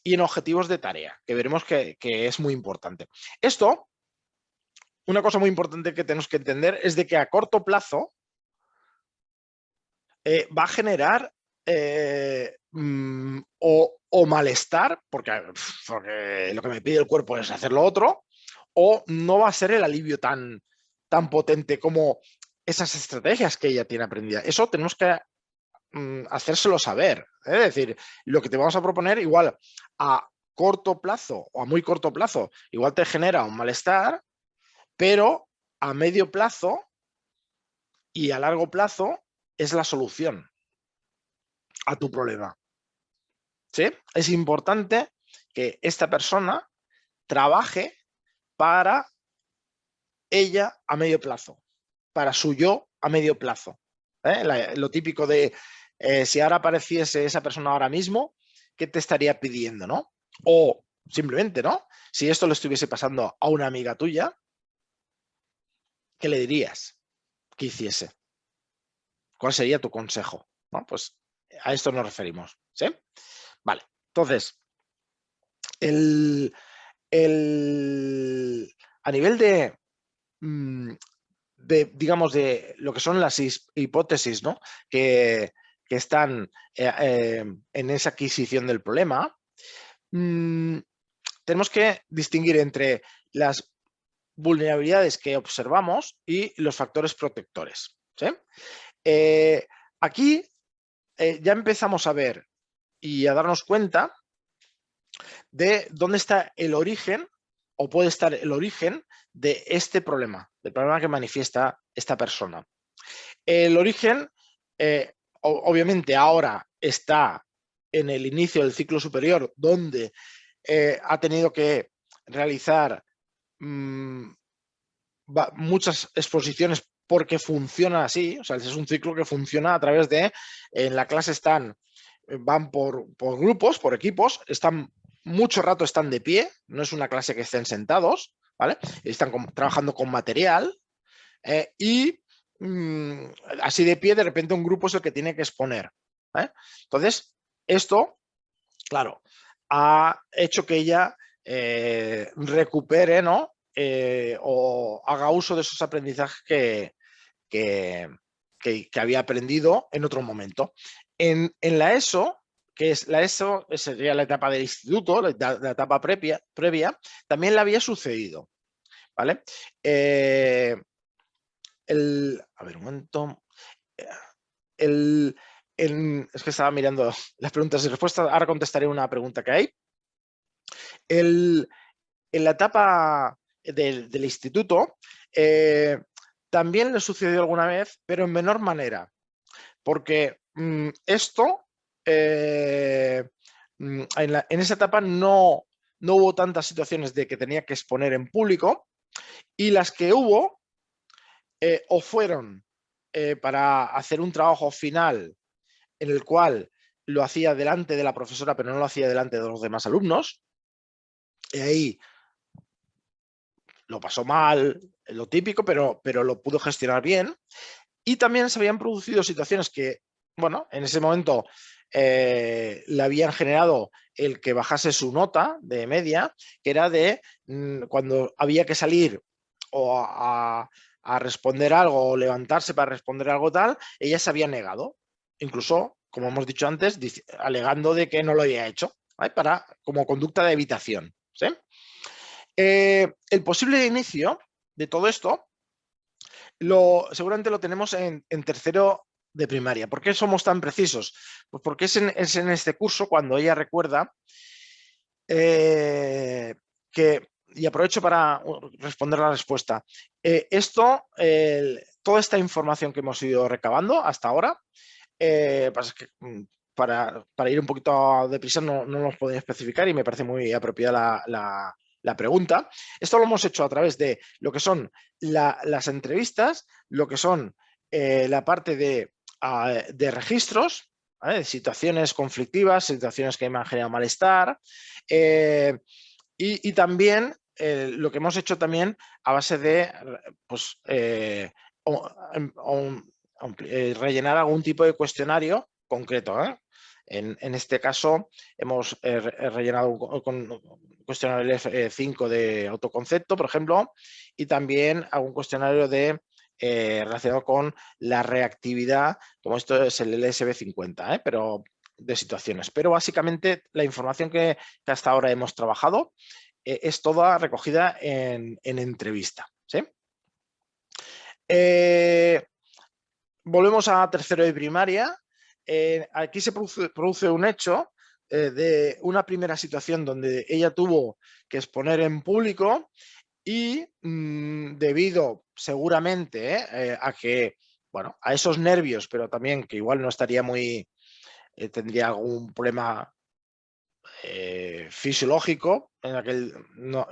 y en objetivos de tarea, que veremos que es muy importante. Esto, una cosa muy importante que tenemos que entender es de que a corto plazo va a generar o malestar, porque lo que me pide el cuerpo es hacer lo otro, o no va a ser el alivio tan potente como esas estrategias que ella tiene aprendidas. Eso tenemos que hacérselo saber. Es decir, lo que te vamos a proponer igual a corto plazo o a muy corto plazo, igual te genera un malestar, pero a medio plazo y a largo plazo es la solución a tu problema. ¿Sí? Es importante que esta persona trabaje para ella a medio plazo, para su yo a medio plazo. Lo típico de si ahora apareciese esa persona ahora mismo, ¿qué te estaría pidiendo, no? O simplemente, ¿no? Si esto le estuviese pasando a una amiga tuya, ¿qué le dirías que hiciese? ¿Cuál sería tu consejo? ¿No? Pues a esto nos referimos. ¿Sí? Vale. Entonces, a nivel digamos, de lo que son las hipótesis, ¿no? que que están en esa adquisición del problema, tenemos que distinguir entre las vulnerabilidades que observamos y los factores protectores, ¿sí? Aquí ya empezamos a ver y a darnos cuenta de dónde está el origen o puede estar el origen de este problema, del problema que manifiesta esta persona. El origen, obviamente, ahora está en el inicio del ciclo superior, donde ha tenido que realizar muchas exposiciones porque funciona así, o sea, es un ciclo que funciona a través de, en la clase van por grupos, por equipos, mucho rato están de pie, no es una clase que estén sentados, ¿vale? Están trabajando con material y así de pie de repente un grupo es el que tiene que exponer. Entonces, esto, claro, ha hecho que ella recupere, ¿no? O haga uso de esos aprendizajes que había aprendido en otro momento. En la ESO, que es la ESO, sería la etapa del instituto, la etapa previa, también le había sucedido, ¿vale? A ver, un momento. Es que estaba mirando las preguntas y respuestas, ahora contestaré una pregunta que hay. En la etapa del instituto también le sucedió alguna vez, pero en menor manera, porque esto en esa etapa no hubo tantas situaciones de que tenía que exponer en público, y las que hubo o fueron para hacer un trabajo final en el cual lo hacía delante de la profesora, pero no lo hacía delante de los demás alumnos, y ahí lo pasó mal, lo típico, pero lo pudo gestionar bien. Y también se habían producido situaciones que, bueno, en ese momento le habían generado el que bajase su nota de media, que era de cuando había que salir o a responder algo o levantarse para responder algo tal, ella se había negado, incluso, como hemos dicho antes, alegando de que no lo había hecho, ¿vale? Como conducta de evitación, ¿sí? El posible inicio de todo esto seguramente lo tenemos en tercero de primaria. ¿Por qué somos tan precisos? Pues porque es en este curso cuando ella recuerda y aprovecho para responder la respuesta. Toda esta información que hemos ido recabando hasta ahora, para ir un poquito deprisa no nos podía especificar y me parece muy apropiada la pregunta. Esto lo hemos hecho a través de lo que son las entrevistas, lo que son la parte de registros, ¿vale? Situaciones conflictivas, situaciones que me han generado malestar, y también lo que hemos hecho también a base de pues, rellenar algún tipo de cuestionario concreto, ¿eh? En este caso hemos rellenado un cuestionario F5 de autoconcepto, por ejemplo, y también algún cuestionario relacionado con la reactividad, como esto es el LSB50, pero de situaciones. Pero básicamente la información que hasta ahora hemos trabajado es toda recogida en entrevista, ¿sí? Volvemos a tercero de primaria. Aquí se produce un hecho de una primera situación donde ella tuvo que exponer en público y debido seguramente a que, bueno, a esos nervios, pero también que igual no estaría tendría algún problema fisiológico, en aquel,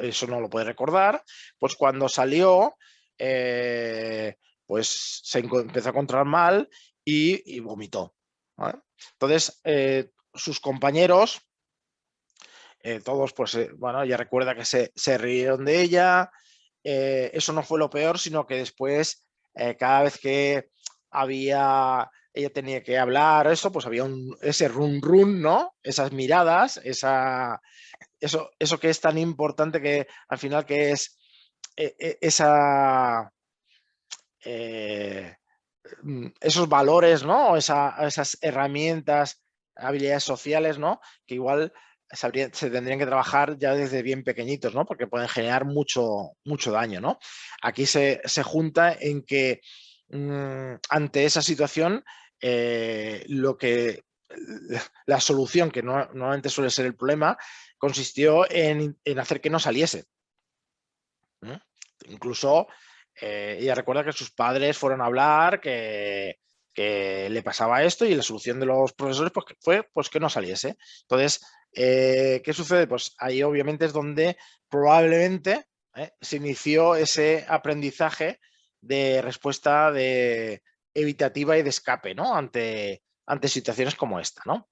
eso no lo puede recordar, pues cuando salió, pues se empezó a encontrar mal y vomitó, ¿vale? Entonces, sus compañeros, todos, pues, bueno, ella recuerda que se rieron de ella. Eso no fue lo peor, sino que después, cada vez que ella tenía que hablar, pues había ese run run, ¿no? Esas miradas, eso que es tan importante, que al final que es esa esos valores, ¿no? Esas herramientas, habilidades sociales, ¿no? Que igual se tendrían que trabajar ya desde bien pequeñitos, ¿no? Porque pueden generar mucho daño, ¿no? Aquí se junta en que ante esa situación la solución, que normalmente suele ser el problema, consistió en hacer que no saliese. Incluso ella recuerda que sus padres fueron a hablar, que le pasaba esto, y la solución de los profesores fue que no saliese. Entonces, ¿qué sucede? Pues ahí obviamente es donde probablemente se inició ese aprendizaje de respuesta evitativa y de escape, ¿no? Ante situaciones como esta, ¿no?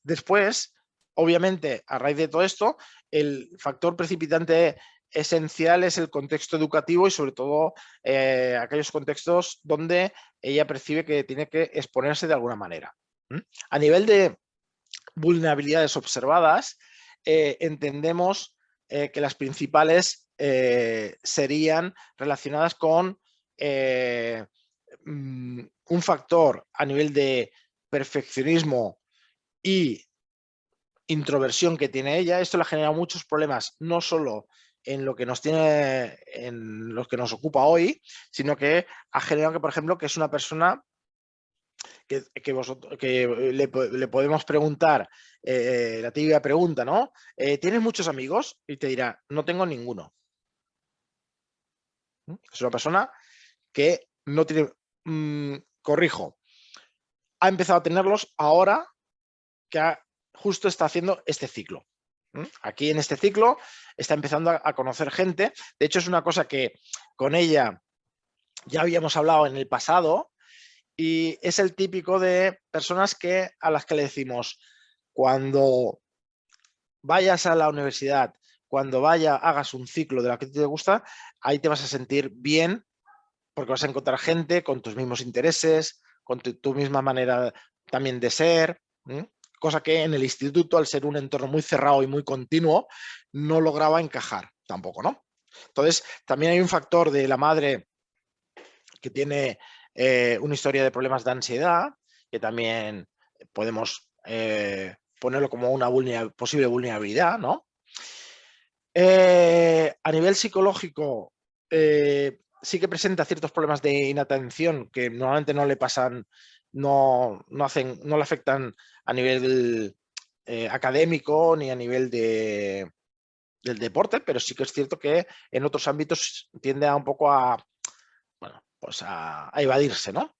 Después, obviamente, a raíz de todo esto, el factor precipitante esencial es el contexto educativo y sobre todo aquellos contextos donde ella percibe que tiene que exponerse de alguna manera. A nivel de vulnerabilidades observadas, entendemos que las principales serían relacionadas con un factor a nivel de perfeccionismo y introversión que tiene ella. Esto le ha generado muchos problemas, no solo en lo que nos ocupa hoy, sino que ha generado que, por ejemplo, que es una persona que le podemos preguntar, la típica pregunta, ¿no? ¿Tienes muchos amigos? Y te dirá, no tengo ninguno. Es una persona que no tiene, corrijo, ha empezado a tenerlos ahora que justo está haciendo este ciclo. Aquí en este ciclo está empezando a conocer gente. De hecho, es una cosa que con ella ya habíamos hablado en el pasado, y es el típico de personas a las que le decimos, cuando vayas a la universidad, cuando hagas un ciclo de la que te gusta, ahí te vas a sentir bien, porque vas a encontrar gente con tus mismos intereses, con tu misma manera también de ser, cosa que en el instituto, al ser un entorno muy cerrado y muy continuo, no lograba encajar tampoco, ¿no? Entonces, también hay un factor de la madre que tiene una historia de problemas de ansiedad, que también podemos ponerlo como una posible vulnerabilidad, ¿no? A nivel psicológico, sí que presenta ciertos problemas de inatención que normalmente no le pasan, no le afectan a nivel académico ni a nivel del deporte, pero sí que es cierto que en otros ámbitos tiende a un poco a evadirse, ¿no?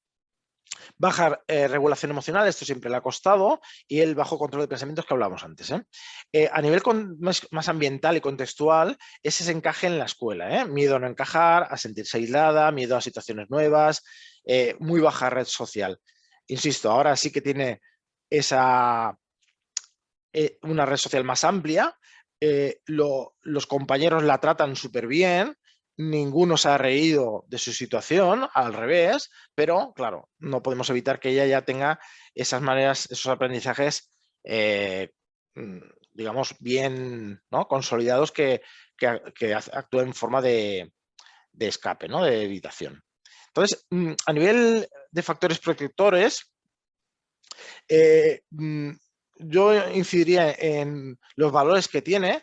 Baja regulación emocional, esto siempre le ha costado, y el bajo control de pensamientos que hablábamos antes. A nivel más ambiental y contextual, ese encaje en la escuela. Miedo a no encajar, a sentirse aislada, miedo a situaciones nuevas, muy baja red social. Insisto, ahora sí que tiene una red social más amplia, los compañeros la tratan súper bien, ninguno se ha reído de su situación, al revés, pero claro, no podemos evitar que ella ya tenga esas maneras, esos aprendizajes, digamos, bien, ¿no?, consolidados, que actúen en forma de escape, ¿no?, de evitación. Entonces, a nivel de factores protectores, yo incidiría en los valores que tiene,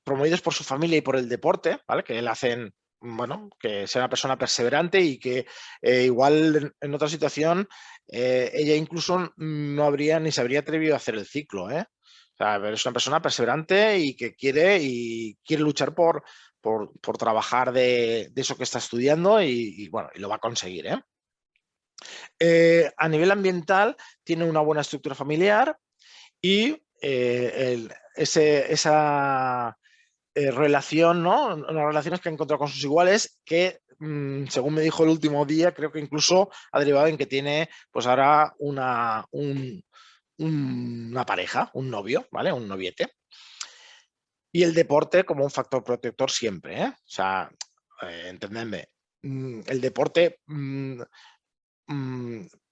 promovidos por su familia y por el deporte, ¿vale?, que le hacen, bueno, que sea una persona perseverante, y que igual en otra situación ella incluso no habría ni se habría atrevido a hacer el ciclo. O sea, es una persona perseverante y que quiere luchar por trabajar de eso que está estudiando, bueno, y lo va a conseguir. A nivel ambiental, tiene una buena estructura familiar, y esa relación, ¿no?, las relaciones que ha encontrado con sus iguales, que según me dijo el último día, creo que incluso ha derivado en que tiene pues ahora una pareja, un novio, ¿vale?, un noviete. Y el deporte como un factor protector siempre. O sea, entendedme, el deporte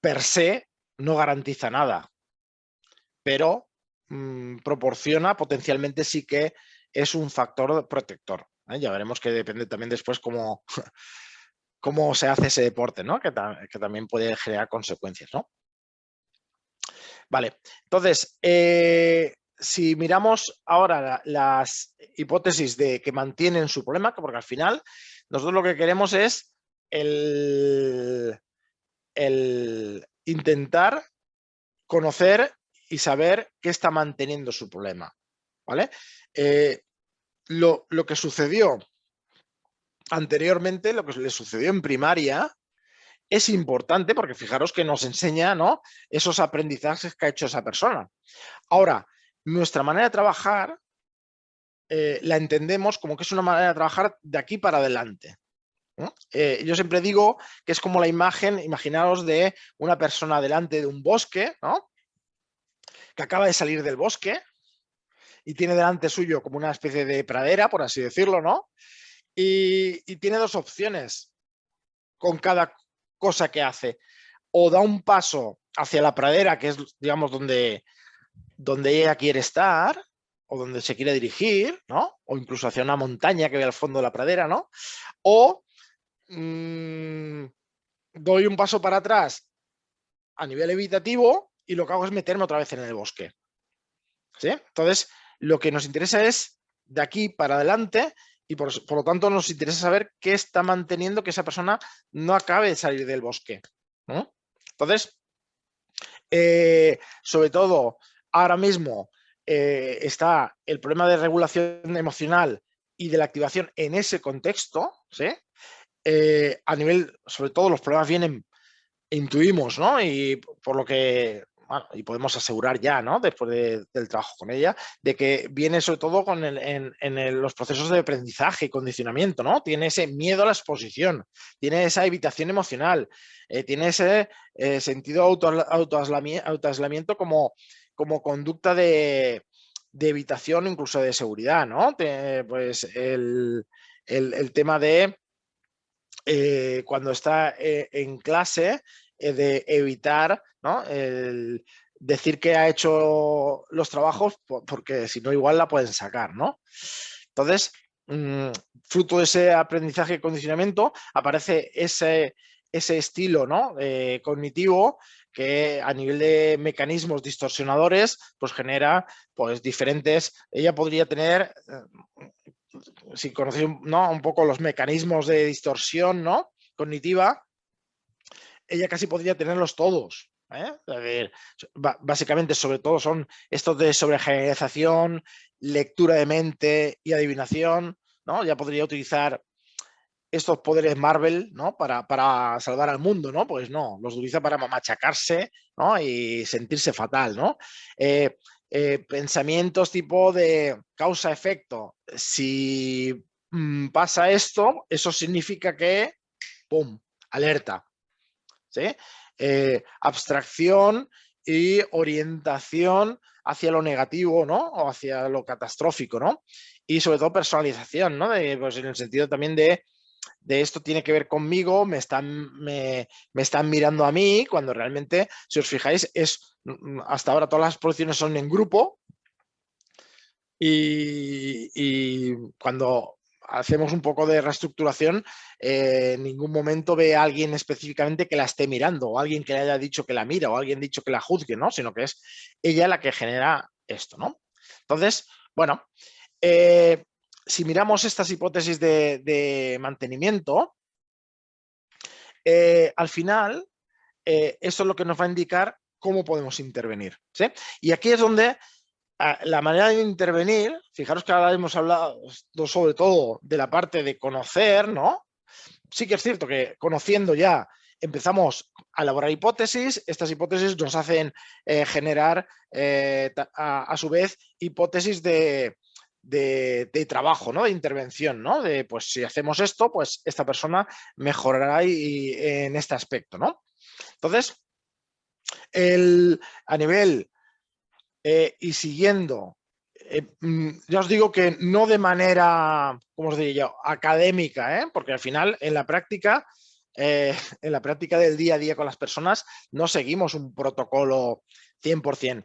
per se no garantiza nada, pero proporciona, potencialmente sí que es un factor protector. Ya veremos que depende también después cómo, cómo se hace ese deporte, ¿no? Que también puede generar consecuencias, ¿no? Vale, entonces, si miramos ahora las hipótesis de que mantienen su problema, porque al final nosotros lo que queremos es el intentar conocer y saber qué está manteniendo su problema, ¿vale? Lo que sucedió anteriormente, lo que le sucedió en primaria, es importante porque fijaros que nos enseña, ¿no?, esos aprendizajes que ha hecho esa persona. Ahora, nuestra manera de trabajar la entendemos como que es una manera de trabajar de aquí para adelante, ¿no? Yo siempre digo que es como la imagen, imaginaos, de una persona delante de un bosque, ¿no?, que acaba de salir del bosque y tiene delante suyo como una especie de pradera, por así decirlo, ¿no? Y tiene dos opciones con cada cosa que hace. O da un paso hacia la pradera, que es, digamos, donde ella quiere estar, o donde se quiere dirigir, ¿no? O incluso hacia una montaña que ve al fondo de la pradera, ¿no? O doy un paso para atrás a nivel evitativo y lo que hago es meterme otra vez en el bosque, ¿sí? Entonces, lo que nos interesa es de aquí para adelante y por lo tanto nos interesa saber qué está manteniendo que esa persona no acabe de salir del bosque, ¿no? Entonces, sobre todo, ahora mismo está el problema de regulación emocional y de la activación en ese contexto, ¿sí? A nivel, sobre todo, los problemas vienen, intuimos, ¿no? Y por lo que, bueno, y podemos asegurar ya, ¿no?, después del trabajo con ella, de que viene sobre todo con los procesos de aprendizaje y condicionamiento, ¿no? Tiene ese miedo a la exposición, tiene esa evitación emocional, tiene ese sentido autoaislamiento como conducta de evitación, incluso de seguridad, ¿no? Pues el tema de cuando está en clase, de evitar, ¿no?, el decir que ha hecho los trabajos porque si no igual la pueden sacar, ¿no? Entonces, fruto de ese aprendizaje y condicionamiento aparece ese estilo, ¿no?, cognitivo que a nivel de mecanismos distorsionadores pues genera pues diferentes, ella podría tener si conocéis, ¿no?, un poco los mecanismos de distorsión, ¿no?, cognitiva, ella casi podría tenerlos todos, ¿eh? Es decir, básicamente, sobre todo, son estos de sobregeneralización, lectura de mente y adivinación, ¿no? Ya podría utilizar estos poderes Marvel, ¿no?, para salvar al mundo, ¿no? Pues no, los utiliza para machacarse, ¿no?, y sentirse fatal, ¿no? Pensamientos tipo de causa-efecto. Si pasa esto, eso significa que, ¡pum!, alerta, ¿sí? Abstracción y orientación hacia lo negativo, ¿no?, o hacia lo catastrófico, ¿no? Y sobre todo personalización, ¿no? Pues en el sentido también de esto tiene que ver conmigo, me están mirando a mí, cuando realmente, si os fijáis, hasta ahora todas las posiciones son en grupo y cuando hacemos un poco de reestructuración, en ningún momento ve a alguien específicamente que la esté mirando, o alguien que le haya dicho que la mira, o alguien dicho que la juzgue, ¿no? Sino que es ella la que genera esto, ¿no? Entonces, bueno, si miramos estas hipótesis de mantenimiento, al final, eso es lo que nos va a indicar cómo podemos intervenir, ¿sí? Y aquí es donde la manera de intervenir, fijaros que ahora hemos hablado sobre todo de la parte de conocer, ¿no? Sí que es cierto que conociendo ya empezamos a elaborar hipótesis, estas hipótesis nos hacen generar a su vez hipótesis de trabajo, ¿no?, de intervención, ¿no? De pues si hacemos esto, pues esta persona mejorará en este aspecto, ¿no? Entonces, a nivel y siguiendo, ya os digo que no de manera, ¿cómo os diría yo?, académica, porque al final en la práctica del día a día con las personas no seguimos un protocolo 100%.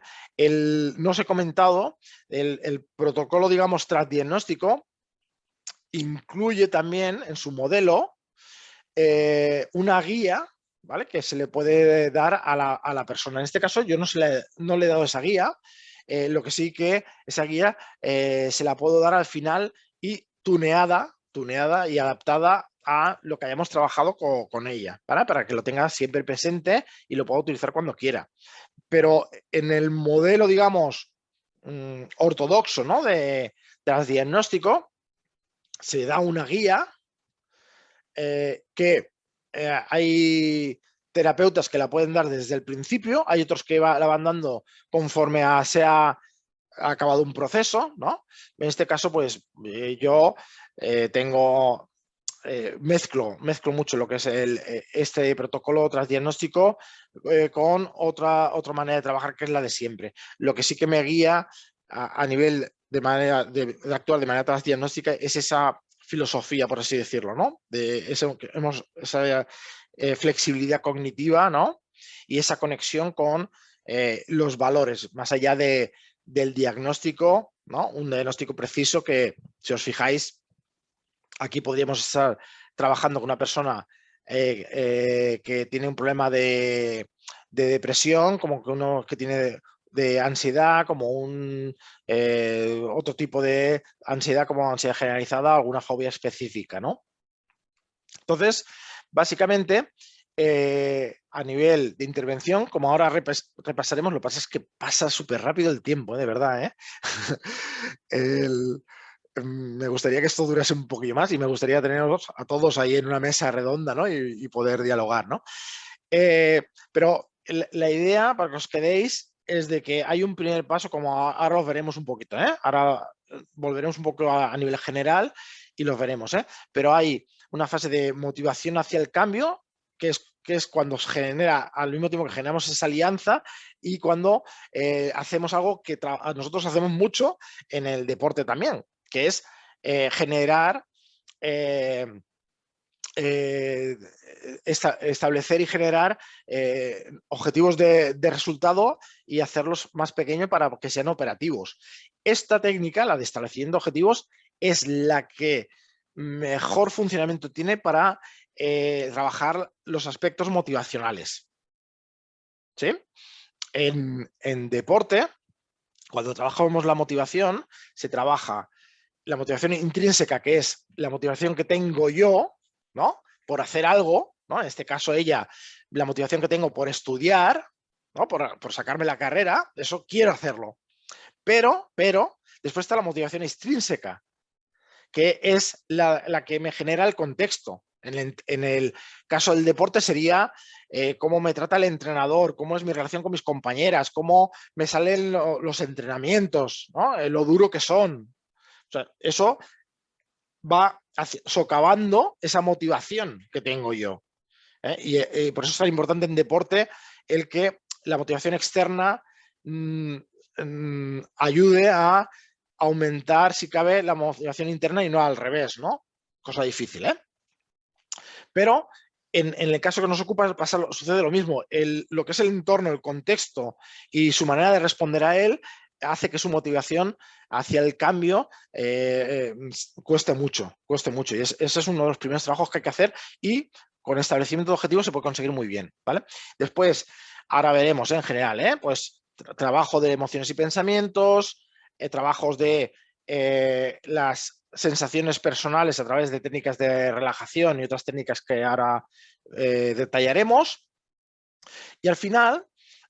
No os he comentado el protocolo, digamos, tras diagnóstico, incluye también en su modelo una guía, ¿vale? Que se le puede dar a la persona. En este caso yo no le he dado esa guía, lo que sí que esa guía se la puedo dar al final y tuneada y adaptada a lo que hayamos trabajado con ella, ¿vale? Para que lo tenga siempre presente y lo pueda utilizar cuando quiera. Pero en el modelo, digamos, ortodoxo, ¿no? de las diagnóstico, se da una guía que hay terapeutas que la pueden dar desde el principio, hay otros que la van dando conforme se ha acabado un proceso, ¿no? En este caso, pues yo tengo, mezclo mucho lo que es este protocolo transdiagnóstico con otra manera de trabajar que es la de siempre. Lo que sí que me guía a nivel de actuar de manera transdiagnóstica es esa filosofía, por así decirlo, ¿no? Esa flexibilidad cognitiva, ¿no? Y esa conexión con los valores, más allá del diagnóstico, ¿no? Un diagnóstico preciso que, si os fijáis, aquí podríamos estar trabajando con una persona que tiene un problema de depresión, como que uno que tiene de ansiedad, como otro tipo de ansiedad, como ansiedad generalizada, alguna fobia específica, ¿no? Entonces, básicamente, a nivel de intervención, como ahora repasaremos, lo que pasa es que pasa súper rápido el tiempo, de verdad, ¿eh? Me gustaría que esto durase un poquillo más y me gustaría teneros a todos ahí en una mesa redonda, ¿no? y poder dialogar, ¿no? Pero la idea, para que os quedéis, es de que hay un primer paso, como ahora os veremos un poquito, ¿eh? Ahora volveremos un poco a nivel general y los veremos, ¿eh? Pero hay una fase de motivación hacia el cambio, que es cuando se genera, al mismo tiempo que generamos esa alianza y cuando hacemos algo que nosotros hacemos mucho en el deporte también, que es generar... establecer y generar objetivos de resultado y hacerlos más pequeños para que sean operativos. Esta técnica, la de establecimiento de objetivos, es la que mejor funcionamiento tiene para trabajar los aspectos motivacionales. ¿Sí? En deporte, cuando trabajamos la motivación, se trabaja la motivación intrínseca, que es la motivación que tengo yo, ¿no? Por hacer algo, ¿no? En este caso ella, la motivación que tengo por estudiar, ¿no? Por sacarme la carrera, eso quiero hacerlo. Pero, después está la motivación extrínseca, que es la que me genera el contexto. En el caso del deporte sería cómo me trata el entrenador, cómo es mi relación con mis compañeras, cómo me salen los entrenamientos, ¿no? Lo duro que son. O sea, eso va socavando esa motivación que tengo yo. Y por eso es tan importante en deporte el que la motivación externa ayude a aumentar, si cabe, la motivación interna y no al revés, ¿no? Cosa difícil, ¿eh? Pero en el caso que nos ocupa sucede lo mismo. Lo que es el entorno, el contexto y su manera de responder a él hace que su motivación hacia el cambio cueste mucho. Y ese es uno de los primeros trabajos que hay que hacer y con establecimiento de objetivos se puede conseguir muy bien, ¿vale? Después, ahora veremos en general, pues trabajo de emociones y pensamientos, trabajos de las sensaciones personales a través de técnicas de relajación y otras técnicas que ahora detallaremos. Y al final,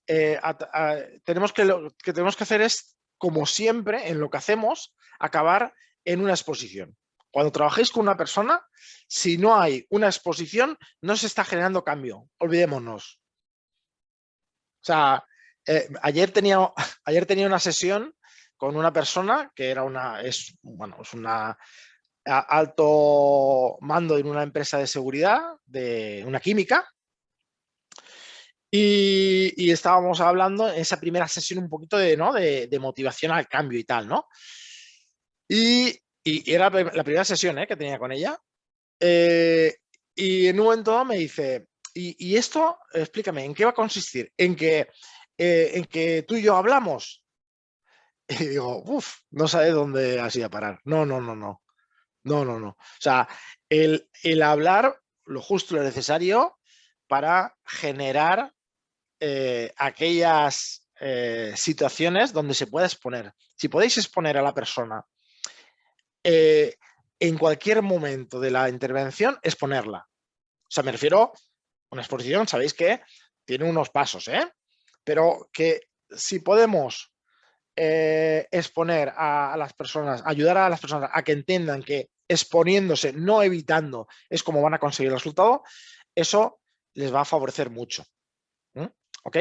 lo que tenemos que hacer es, como siempre, en lo que hacemos, acabar en una exposición. Cuando trabajéis con una persona, si no hay una exposición, no se está generando cambio. Olvidémonos. O sea, ayer tenía una sesión con una persona que era es una alto mando en una empresa de seguridad, de una química, y estábamos hablando en esa primera sesión un poquito ¿no? de motivación al cambio y tal, ¿no? Y era la primera sesión que tenía con ella. Y en un momento dado me dice, ¿y esto, explícame, en qué va a consistir? En que tú y yo hablamos. Y digo, no sabe dónde has ido a parar. No. No, no, no. O sea, el hablar lo justo y lo necesario para generar aquellas situaciones donde se pueda exponer. Si podéis exponer a la persona en cualquier momento de la intervención, exponerla. O sea, me refiero a una exposición, sabéis que tiene unos pasos, pero que si podemos exponer a las personas, ayudar a las personas a que entiendan que exponiéndose, no evitando, es como van a conseguir el resultado, eso les va a favorecer mucho. ¿Ok?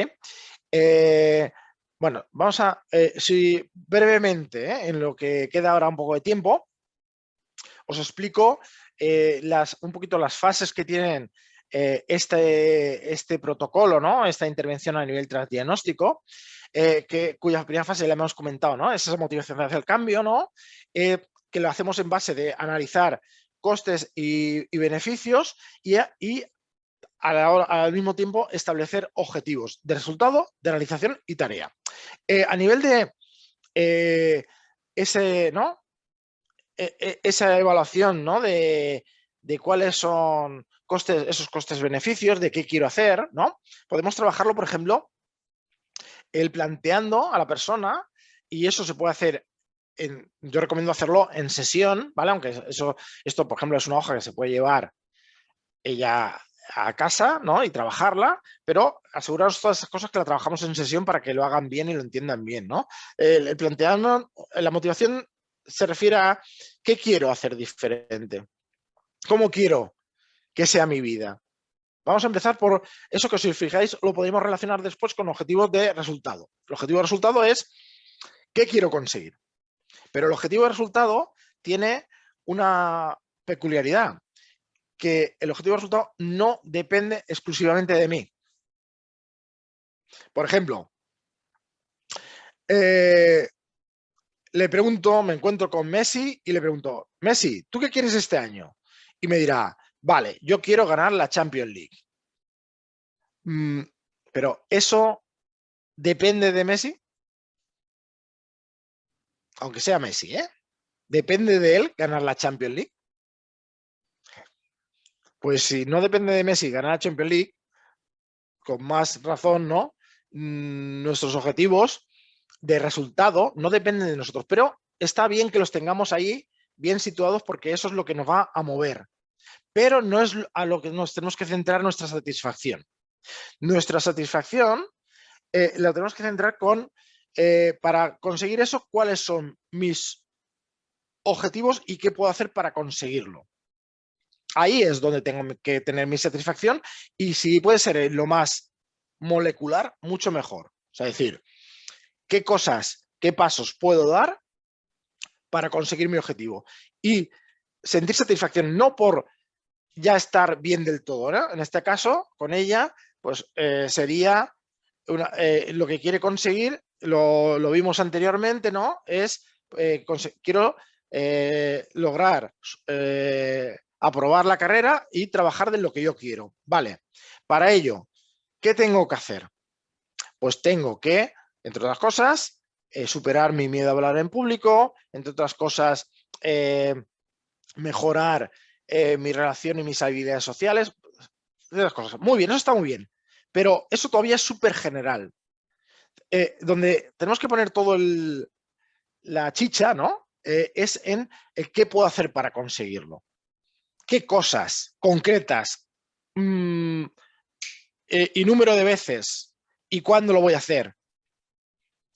Bueno, vamos a, si brevemente, en lo que queda ahora un poco de tiempo, os explico un poquito las fases que tienen este protocolo, ¿no? Esta intervención a nivel transdiagnóstico, cuya primera fase la hemos comentado, ¿no? Es esa motivación hacia el cambio, ¿no? Que lo hacemos en base de analizar costes y beneficios y al mismo tiempo establecer objetivos de resultado, de realización y tarea. A nivel de ese, ¿no? Esa evaluación, ¿no? de cuáles son costes, esos costes-beneficios, de qué quiero hacer, ¿no? Podemos trabajarlo, por ejemplo, el planteando a la persona, y eso se puede hacer, yo recomiendo hacerlo en sesión, ¿vale? Aunque esto, por ejemplo, es una hoja que se puede llevar ella a casa, ¿no? Y trabajarla, pero aseguraros todas esas cosas que la trabajamos en sesión para que lo hagan bien y lo entiendan bien, ¿no? El plantearnos, la motivación se refiere a qué quiero hacer diferente, cómo quiero que sea mi vida. Vamos a empezar por eso que, si os fijáis, lo podemos relacionar después con objetivos de resultado. El objetivo de resultado es qué quiero conseguir. Pero el objetivo de resultado tiene una peculiaridad, que el objetivo de resultado no depende exclusivamente de mí. Por ejemplo, le pregunto, me encuentro con Messi y le pregunto, Messi, ¿tú qué quieres este año? Y me dirá, vale, yo quiero ganar la Champions League. Pero ¿eso depende de Messi? Aunque sea Messi, ¿eh? ¿Depende de él ganar la Champions League? Pues si no depende de Messi ganar la Champions League, con más razón, ¿no? Nuestros objetivos de resultado no dependen de nosotros, pero está bien que los tengamos ahí bien situados porque eso es lo que nos va a mover. Pero no es a lo que nos tenemos que centrar nuestra satisfacción. Nuestra satisfacción la tenemos que centrar con, para conseguir eso, cuáles son mis objetivos y qué puedo hacer para conseguirlo. Ahí es donde tengo que tener mi satisfacción, y si puede ser lo más molecular, mucho mejor. O sea, decir, qué cosas, qué pasos puedo dar para conseguir mi objetivo. Y sentir satisfacción no por ya estar bien del todo, ¿no? En este caso, con ella, pues sería lo que quiere conseguir, lo vimos anteriormente, ¿no? Es, quiero lograr aprobar la carrera y trabajar de lo que yo quiero. Vale, para ello, ¿qué tengo que hacer? Pues tengo que, entre otras cosas, superar mi miedo a hablar en público, entre otras cosas, mejorar mi relación y mis habilidades sociales, esas cosas. Muy bien, eso está muy bien, pero eso todavía es súper general. Donde tenemos que poner todo la chicha, ¿no? Es en el qué puedo hacer para conseguirlo. ¿Qué cosas concretas y número de veces y cuándo lo voy a hacer?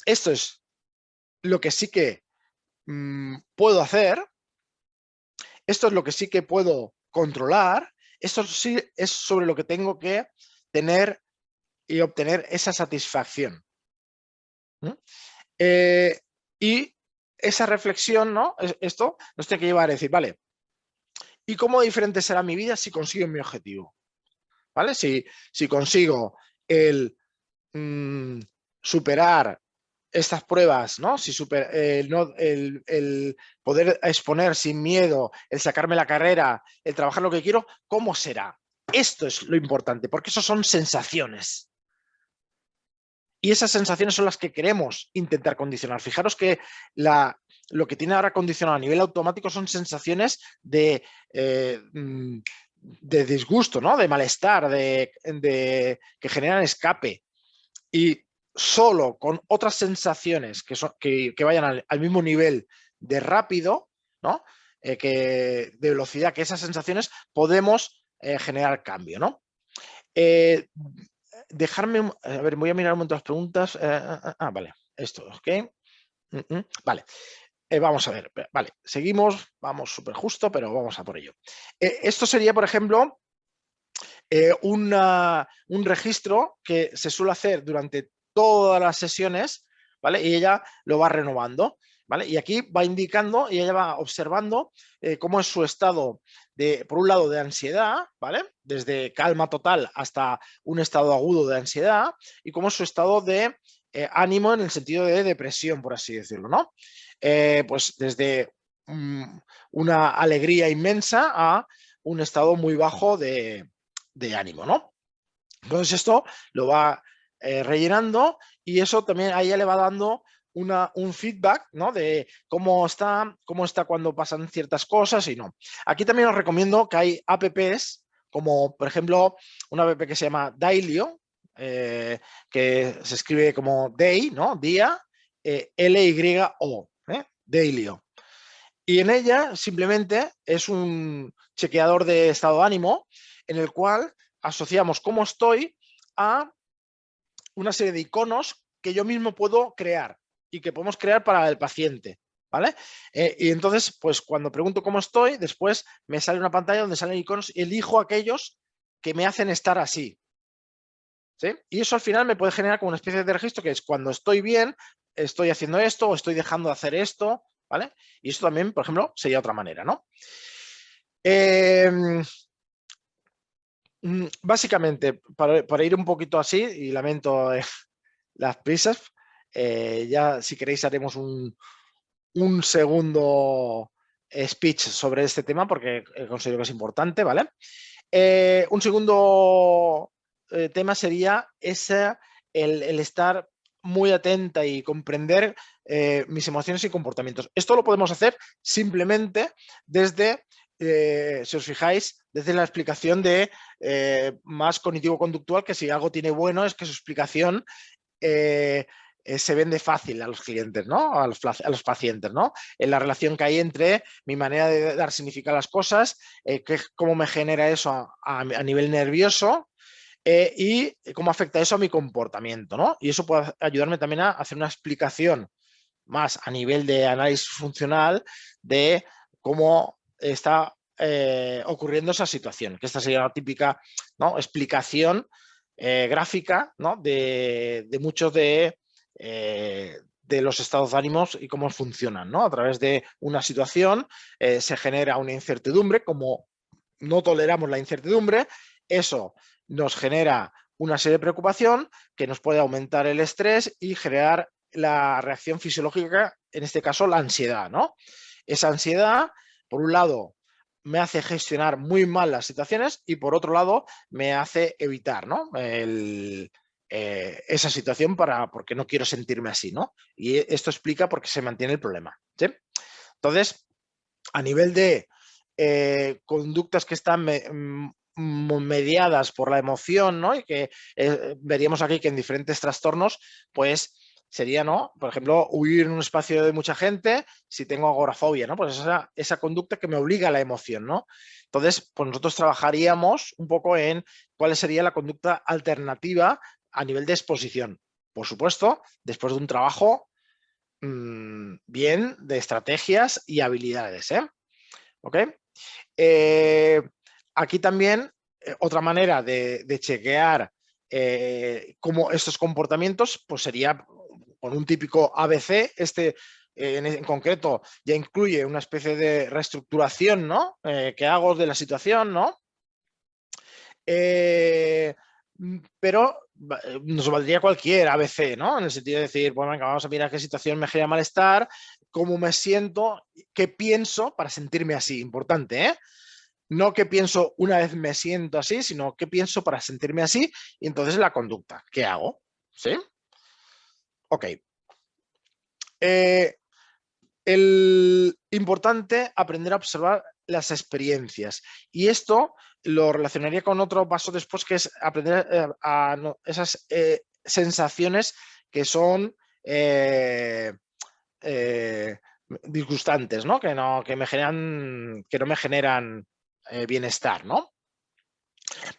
Esto es lo que sí que puedo hacer. Esto es lo que sí que puedo controlar. Esto sí es sobre lo que tengo que tener y obtener esa satisfacción. Y esa reflexión, ¿no? Esto nos tiene que llevar a decir, vale, ¿y cómo diferente será mi vida si consigo mi objetivo? ¿Vale? Si consigo el superar estas pruebas, ¿no? Si el poder exponer sin miedo, el sacarme la carrera, el trabajar lo que quiero, ¿cómo será? Esto es lo importante, porque eso son sensaciones. Y esas sensaciones son las que queremos intentar condicionar. Fijaros que lo que tiene ahora condicionado a nivel automático son sensaciones de disgusto, ¿no? De malestar, que generan escape. Y solo con otras sensaciones que vayan al mismo nivel de rápido, ¿no? De velocidad que esas sensaciones, podemos generar cambio, ¿no? Dejarme, a ver, voy a mirar un momento las preguntas. Vale, esto, ok. Vale, vamos a ver, vale, seguimos, vamos súper justo, pero vamos a por ello. Esto sería, por ejemplo, un registro que se suele hacer durante todas las sesiones, ¿vale? Y ella lo va renovando, ¿vale? Y aquí va indicando y ella va observando cómo es su estado por un lado, de ansiedad, ¿vale? Desde calma total hasta un estado agudo de ansiedad, y cómo es su estado de ánimo en el sentido de depresión, por así decirlo, ¿no? Pues desde una alegría inmensa a un estado muy bajo de ánimo, ¿no? Entonces esto lo va rellenando, y eso también a ella le va dando un feedback, ¿no? De cómo está cuando pasan ciertas cosas y no. Aquí también os recomiendo que hay apps, como por ejemplo una app que se llama Dailyo, que se escribe como Day, ¿no? Día, L-Y-O, Dailyo. Y en ella simplemente es un chequeador de estado de ánimo en el cual asociamos cómo estoy a una serie de iconos que yo mismo puedo crear y que podemos crear para el paciente, ¿vale? Y entonces, pues cuando pregunto cómo estoy, después me sale una pantalla donde salen iconos y elijo aquellos que me hacen estar así, ¿sí? Y eso al final me puede generar como una especie de registro que es cuando estoy bien, estoy haciendo esto o estoy dejando de hacer esto, ¿vale? Y esto también, por ejemplo, sería otra manera, ¿no? Básicamente, para ir un poquito así, y lamento las prisas, ya si queréis haremos un segundo speech sobre este tema porque considero que es importante, ¿vale? Un segundo tema sería el estar muy atenta y comprender mis emociones y comportamientos. Esto lo podemos hacer simplemente desde, si os fijáis, desde la explicación de más cognitivo-conductual, que si algo tiene bueno es que su explicación se vende fácil a los clientes, ¿no? A los pacientes, ¿no? En la relación que hay entre mi manera de dar significado a las cosas, cómo me genera eso a nivel nervioso, y cómo afecta eso a mi comportamiento, ¿no? Y eso puede ayudarme también a hacer una explicación más a nivel de análisis funcional de cómo está ocurriendo esa situación, que esta sería la típica, ¿no? Explicación gráfica, ¿no? de muchos de los estados de ánimos y cómo funcionan, ¿no? A través de una situación se genera una incertidumbre. Como no toleramos la incertidumbre, eso nos genera una serie de preocupación que nos puede aumentar el estrés y generar la reacción fisiológica, en este caso la ansiedad, ¿no? Esa ansiedad, por un lado, me hace gestionar muy mal las situaciones y por otro lado me hace evitar, ¿no? Esa situación porque no quiero sentirme así, ¿no? Y esto explica por qué se mantiene el problema, ¿sí? Entonces, a nivel de conductas que están mediadas por la emoción, ¿no? Y que veríamos aquí que en diferentes trastornos, pues sería, ¿no? Por ejemplo, huir en un espacio de mucha gente si tengo agorafobia, ¿no? Pues esa conducta que me obliga a la emoción, ¿no? Entonces, pues nosotros trabajaríamos un poco en cuál sería la conducta alternativa a nivel de exposición. Por supuesto, después de un trabajo bien de estrategias y habilidades, ¿eh? ¿Ok? Aquí también otra manera de chequear cómo estos comportamientos, pues sería con un típico ABC. En concreto ya incluye una especie de reestructuración, ¿no? Que hago de la situación, ¿no? Pero nos valdría cualquier ABC, ¿no? En el sentido de decir, bueno, venga, vamos a mirar qué situación me genera malestar, cómo me siento, qué pienso para sentirme así. Importante, ¿eh? No qué pienso una vez me siento así, sino qué pienso para sentirme así, y entonces la conducta, ¿qué hago? ¿Sí? Ok. El importante aprender a observar las experiencias. Y esto lo relacionaría con otro paso después, que es aprender esas sensaciones que son disgustantes, ¿no? Que no me generan bienestar, ¿no?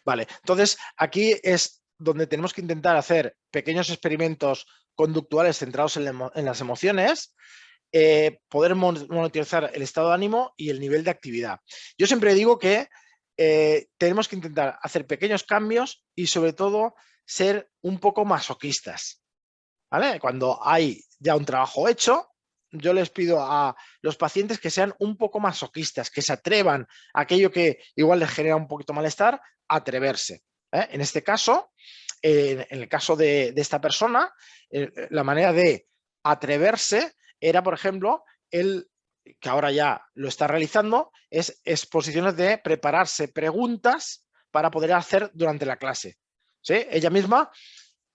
Vale, entonces aquí es donde tenemos que intentar hacer pequeños experimentos conductuales centrados en las emociones, poder monitorizar el estado de ánimo y el nivel de actividad. Yo siempre digo que tenemos que intentar hacer pequeños cambios y sobre todo ser un poco masoquistas, ¿vale? Cuando hay ya un trabajo hecho, yo les pido a los pacientes que sean un poco masoquistas, que se atrevan a aquello que igual les genera un poquito malestar, atreverse. En este caso, en el caso de esta persona, la manera de atreverse era, por ejemplo, que ahora ya lo está realizando, es exposiciones de prepararse preguntas para poder hacer durante la clase. ¿Sí? Ella misma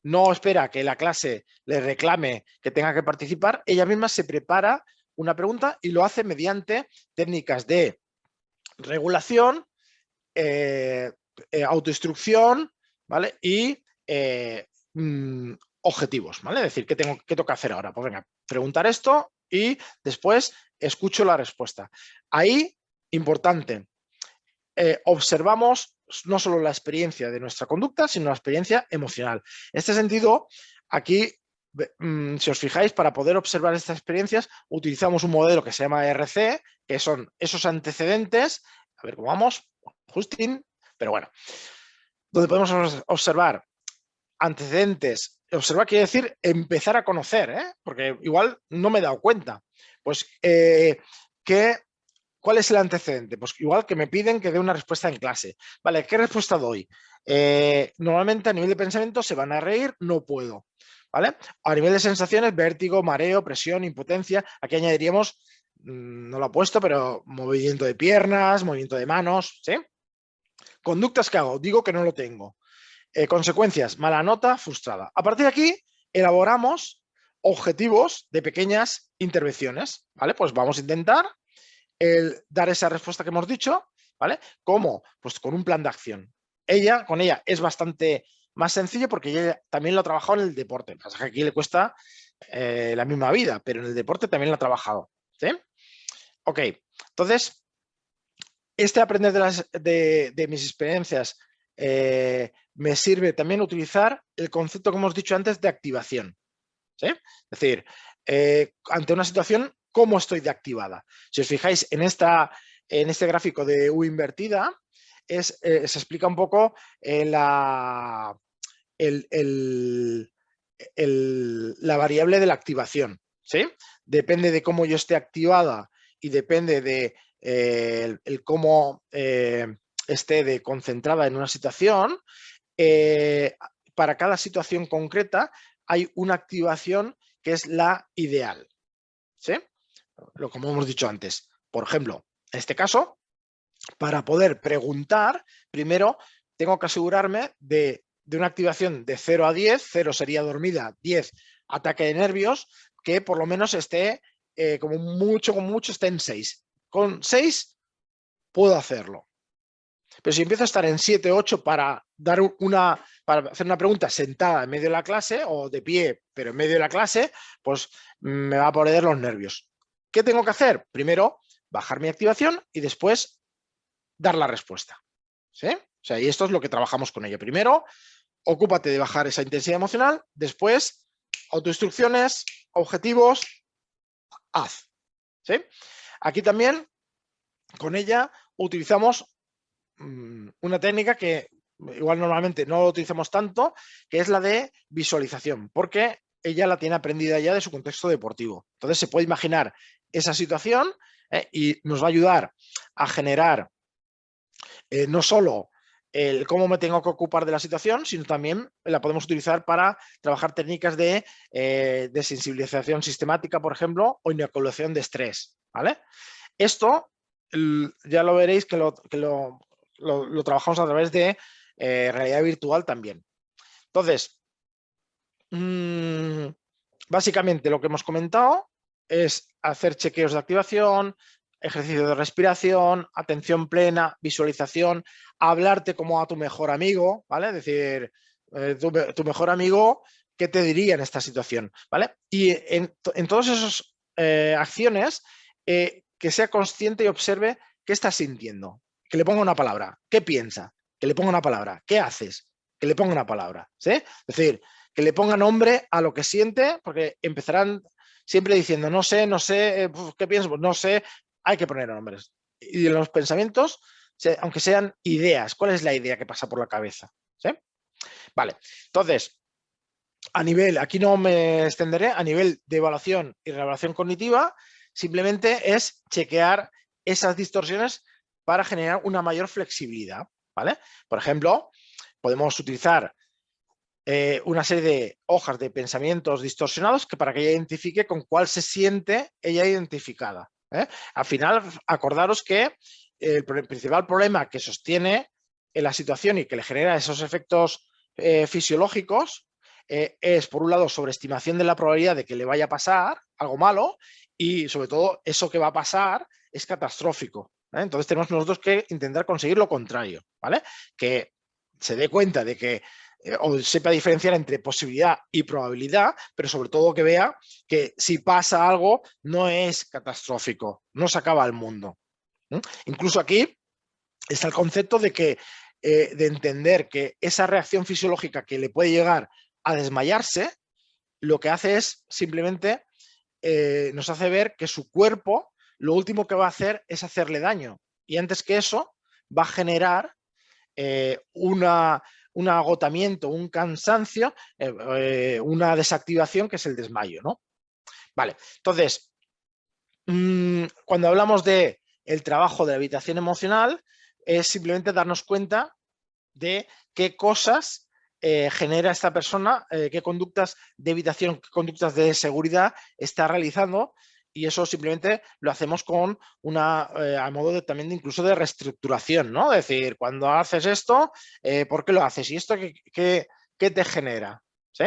no espera que la clase le reclame que tenga que participar, ella misma se prepara una pregunta y lo hace mediante técnicas de regulación, autoinstrucción, ¿vale? Y objetivos, ¿vale? Es decir, ¿qué toca hacer ahora? Pues venga, preguntar esto y después escucho la respuesta. Ahí, importante, observamos no solo la experiencia de nuestra conducta, sino la experiencia emocional. En este sentido, aquí, si os fijáis, para poder observar estas experiencias, utilizamos un modelo que se llama RC, que son esos antecedentes, a ver cómo vamos, Justin, pero bueno, donde podemos observar antecedentes. Observar quiere decir empezar a conocer, porque igual no me he dado cuenta. Pues, ¿cuál es el antecedente? Pues igual que me piden que dé una respuesta en clase. Vale, ¿qué respuesta doy? Normalmente a nivel de pensamiento se van a reír, no puedo. ¿Vale? A nivel de sensaciones, vértigo, mareo, presión, impotencia. Aquí añadiríamos, no lo he puesto, pero movimiento de piernas, movimiento de manos. ¿Sí? Conductas que hago, digo que no lo tengo. Consecuencias, mala nota, frustrada. A partir de aquí, elaboramos objetivos de pequeñas intervenciones. ¿Vale? Pues vamos a intentar dar esa respuesta que hemos dicho, ¿vale? ¿Cómo? Pues con un plan de acción. Con ella es bastante más sencillo porque ella también lo ha trabajado en el deporte. Pasa que aquí le cuesta la misma vida, pero en el deporte también lo ha trabajado. ¿Sí? Ok, entonces, aprender de mis experiencias me sirve también utilizar el concepto que hemos dicho antes de activación. ¿Sí? Es decir, ante una situación, ¿cómo estoy de activada? Si os fijáis en este gráfico de U invertida, se explica un poco la variable de la activación. ¿Sí? Depende de cómo yo esté activada y depende de cómo esté de concentrada en una situación, para cada situación concreta hay una activación que es la ideal. ¿Sí? Como hemos dicho antes. Por ejemplo, en este caso, para poder preguntar, primero tengo que asegurarme de una activación de 0 a 10, 0 sería dormida, 10 ataque de nervios, que por lo menos esté, como mucho, esté en 6. Con 6 puedo hacerlo. Pero si empiezo a estar en 7, 8 para hacer una pregunta sentada en medio de la clase o de pie, pero en medio de la clase, pues me va a poner los nervios. ¿Qué tengo que hacer? Primero, bajar mi activación y después dar la respuesta. ¿Sí? O sea, y esto es lo que trabajamos con ella. Primero, ocúpate de bajar esa intensidad emocional. Después, autoinstrucciones, objetivos, haz. ¿Sí? Aquí también, con ella, utilizamos una técnica que igual normalmente no lo utilizamos tanto, que es la de visualización, porque ella la tiene aprendida ya de su contexto deportivo. Entonces se puede imaginar esa situación y nos va a ayudar a generar no solo el cómo me tengo que ocupar de la situación, sino también la podemos utilizar para trabajar técnicas de sensibilización sistemática, por ejemplo, o inoculación de estrés. ¿Vale? Esto ya lo veréis que lo trabajamos a través de realidad virtual también. Entonces, Básicamente lo que hemos comentado es hacer chequeos de activación, ejercicio de respiración, atención plena, visualización, hablarte como a tu mejor amigo, ¿vale? Es decir, tu mejor amigo, ¿qué te diría en esta situación? ¿Vale? Y en todas esas acciones, que sea consciente y observe qué estás sintiendo. Que le ponga una palabra. ¿Qué piensa? Que le ponga una palabra. ¿Qué haces? Que le ponga una palabra. ¿Sí? Es decir, que le ponga nombre a lo que siente, porque empezarán siempre diciendo, no sé, ¿qué piensas? Pues no sé, hay que poner nombres. Y en los pensamientos, aunque sean ideas, ¿cuál es la idea que pasa por la cabeza? ¿Sí? Vale, entonces, a nivel, aquí no me extenderé, a nivel de evaluación y reevaluación cognitiva, simplemente es chequear esas distorsiones para generar una mayor flexibilidad, ¿vale? Por ejemplo, podemos utilizar una serie de hojas de pensamientos distorsionados que para que ella identifique con cuál se siente ella identificada. Al final, acordaros que el principal problema que sostiene en la situación y que le genera esos efectos fisiológicos es, por un lado, sobreestimación de la probabilidad de que le vaya a pasar algo malo y, sobre todo, eso que va a pasar es catastrófico. Entonces tenemos nosotros que intentar conseguir lo contrario, ¿vale? Que se dé cuenta de que o sepa diferenciar entre posibilidad y probabilidad, pero sobre todo que vea que si pasa algo no es catastrófico, no se acaba el mundo. Incluso aquí está el concepto de que de entender que esa reacción fisiológica que le puede llegar a desmayarse, lo que hace es simplemente nos hace ver que su cuerpo lo último que va a hacer es hacerle daño. Y antes que eso, va a generar un agotamiento, un cansancio, una desactivación que es el desmayo, ¿no? Vale, entonces, cuando hablamos de el trabajo de la habitación emocional, es simplemente darnos cuenta de qué cosas genera esta persona, qué conductas de evitación, qué conductas de seguridad está realizando, y eso simplemente lo hacemos con una, a modo de, también de incluso de reestructuración, ¿no? Es decir, cuando haces esto, ¿por qué lo haces? ¿Y esto qué te genera? ¿Sí?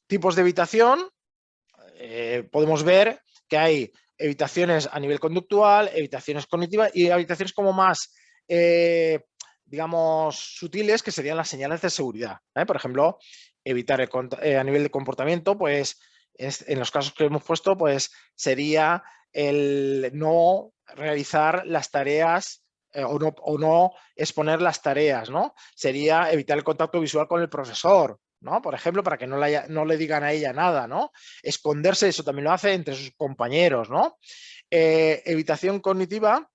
Tipos de evitación, podemos ver que hay evitaciones a nivel conductual, evitaciones cognitivas y evitaciones como más digamos, sutiles, que serían las señales de seguridad. Por ejemplo, evitar a nivel de comportamiento, pues en los casos que hemos puesto, pues sería el no realizar las tareas o no exponer las tareas, ¿no? Sería evitar el contacto visual con el profesor, ¿no? Por ejemplo, para que no le digan a ella nada, ¿no? Esconderse, eso también lo hace entre sus compañeros, ¿no? Evitación cognitiva,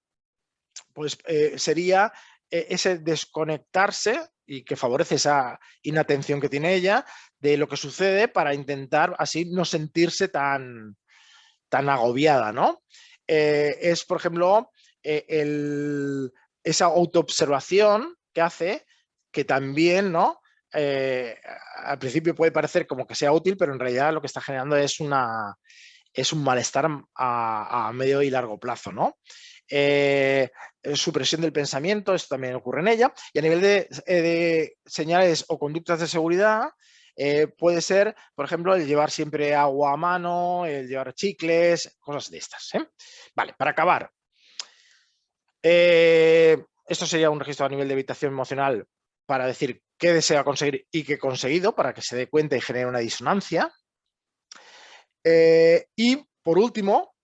pues sería ese desconectarse y que favorece esa inatención que tiene ella de lo que sucede para intentar así no sentirse tan agobiada, ¿no? Es, por ejemplo, esa autoobservación que hace que también, ¿no? Al principio puede parecer como que sea útil, pero en realidad lo que está generando es un malestar a medio y largo plazo, ¿no? Supresión del pensamiento, esto también ocurre en ella. Y a nivel de señales o conductas de seguridad, puede ser, por ejemplo, el llevar siempre agua a mano, el llevar chicles, cosas de estas. Vale, para acabar. Esto sería un registro a nivel de evitación emocional para decir qué desea conseguir y qué he conseguido, para que se dé cuenta y genere una disonancia. Y, por último,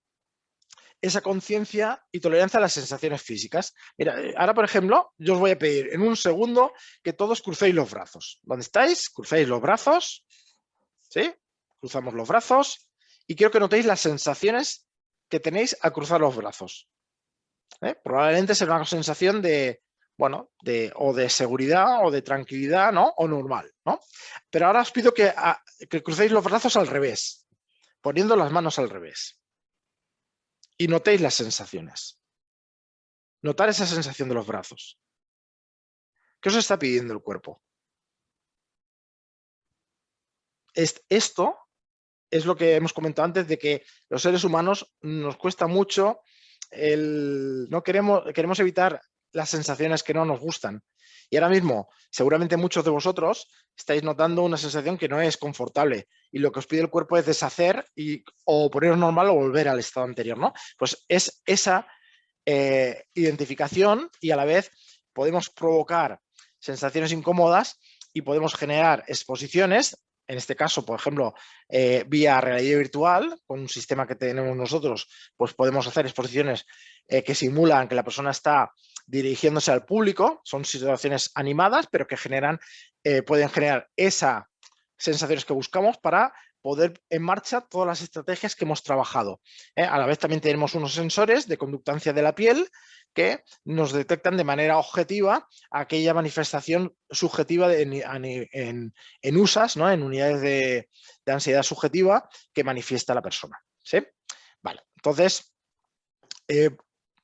esa conciencia y tolerancia a las sensaciones físicas. Mira, ahora, por ejemplo, yo os voy a pedir en un segundo que todos crucéis los brazos. ¿Dónde estáis? Crucéis los brazos. ¿Sí? Cruzamos los brazos y quiero que notéis las sensaciones que tenéis al cruzar los brazos. Probablemente será una sensación de, bueno, o de seguridad o de tranquilidad, ¿no? O normal, ¿no? Pero ahora os pido que crucéis los brazos al revés, poniendo las manos al revés. Y notéis las sensaciones. Notar esa sensación de los brazos. ¿Qué os está pidiendo el cuerpo? Esto es lo que hemos comentado antes, de que los seres humanos nos cuesta mucho, no queremos evitar las sensaciones que no nos gustan. Y ahora mismo, seguramente muchos de vosotros estáis notando una sensación que no es confortable y lo que os pide el cuerpo es deshacer o poneros normal o volver al estado anterior, ¿no? Pues es esa identificación y a la vez podemos provocar sensaciones incómodas y podemos generar exposiciones, en este caso, por ejemplo, vía realidad virtual, con un sistema que tenemos nosotros, pues podemos hacer exposiciones que simulan que la persona está dirigiéndose al público, son situaciones animadas, pero que pueden generar esas sensaciones que buscamos para poder en marcha todas las estrategias que hemos trabajado. A la vez también tenemos unos sensores de conductancia de la piel que nos detectan de manera objetiva aquella manifestación subjetiva en USAs, ¿no? En unidades de ansiedad subjetiva que manifiesta la persona. ¿Sí? Vale, entonces,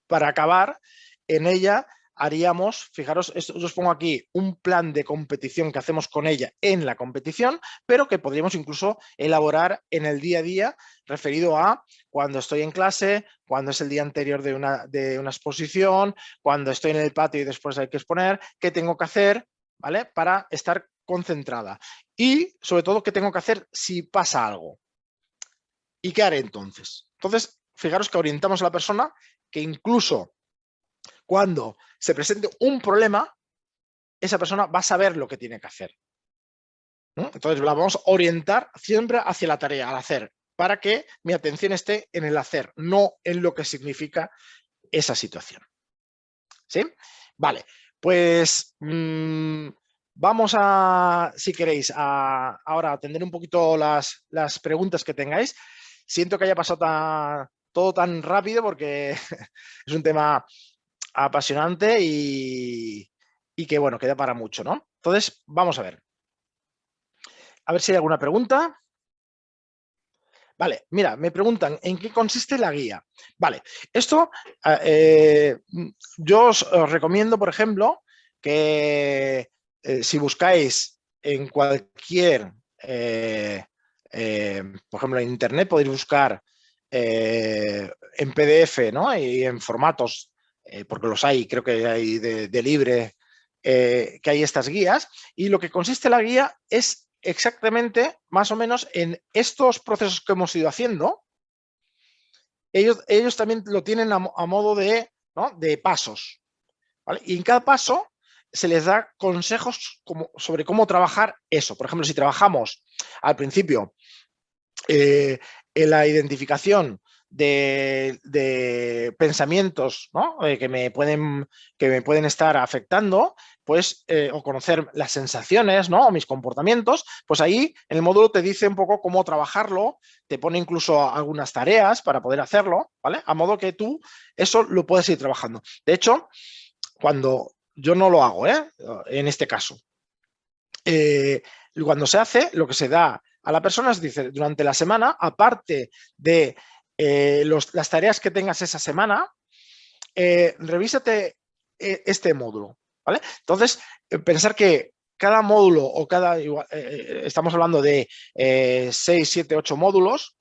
para acabar, en ella haríamos, fijaros, esto os pongo aquí un plan de competición que hacemos con ella en la competición, pero que podríamos incluso elaborar en el día a día referido a cuando estoy en clase, cuando es el día anterior de una exposición, cuando estoy en el patio y después hay que exponer, qué tengo que hacer, ¿vale? Para estar concentrada. Y sobre todo, qué tengo que hacer si pasa algo. ¿Y qué haré entonces? Entonces, fijaros que orientamos a la persona que incluso cuando se presente un problema, esa persona va a saber lo que tiene que hacer, ¿no? Entonces la vamos a orientar siempre hacia la tarea, al hacer, para que mi atención esté en el hacer, no en lo que significa esa situación. ¿Sí? Vale, pues vamos a, si queréis, ahora a atender un poquito las preguntas que tengáis. Siento que haya pasado todo tan rápido porque es un tema apasionante y que, bueno, queda para mucho, ¿no? Entonces, vamos a ver. A ver si hay alguna pregunta. Vale, mira, me preguntan ¿en qué consiste la guía? Vale, esto yo os recomiendo, por ejemplo, que si buscáis en cualquier, por ejemplo, en Internet podéis buscar en PDF, ¿no? Y en formatos, porque los hay, creo que hay de libre, que hay estas guías. Y lo que consiste la guía es exactamente, más o menos, en estos procesos que hemos ido haciendo. Ellos también lo tienen a modo de, ¿no? de pasos, ¿vale? Y en cada paso se les da consejos sobre cómo trabajar eso. Por ejemplo, si trabajamos al principio en la identificación de pensamientos, ¿no? que me pueden estar afectando, pues, o conocer las sensaciones, ¿no? o mis comportamientos, pues ahí en el módulo te dice un poco cómo trabajarlo, te pone incluso algunas tareas para poder hacerlo, ¿vale? A modo que tú eso lo puedes ir trabajando. De hecho, cuando yo no lo hago, en este caso, cuando se hace, lo que se da a la persona es, dice, durante la semana, aparte de las tareas que tengas esa semana, revísate este módulo, ¿vale? Entonces, pensar que cada módulo o estamos hablando de 6, 7, 8 módulos,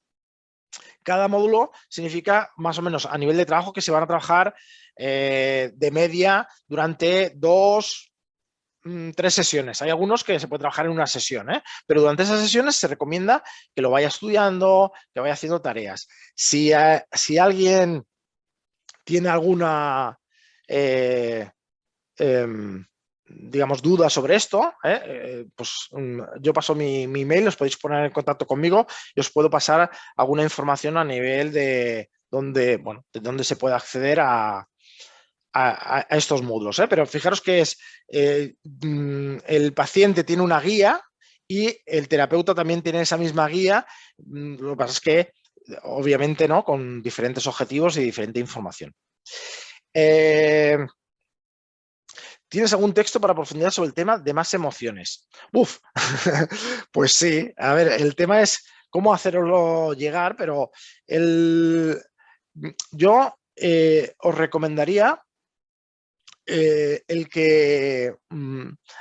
cada módulo significa más o menos a nivel de trabajo que se van a trabajar de media durante 3 sesiones. Hay algunos que se puede trabajar en una sesión, pero durante esas sesiones se recomienda que lo vaya estudiando, que vaya haciendo tareas. Si alguien tiene alguna, digamos, duda sobre esto, pues yo paso mi mail, os podéis poner en contacto conmigo y os puedo pasar alguna información a nivel de dónde se puede acceder a estos módulos, pero fijaros que el paciente tiene una guía y el terapeuta también tiene esa misma guía, lo que pasa es que obviamente no, con diferentes objetivos y diferente información. ¿Tienes algún texto para profundizar sobre el tema de más emociones? Uf, pues sí, a ver, el tema es cómo hacerlo llegar, pero yo os recomendaría el que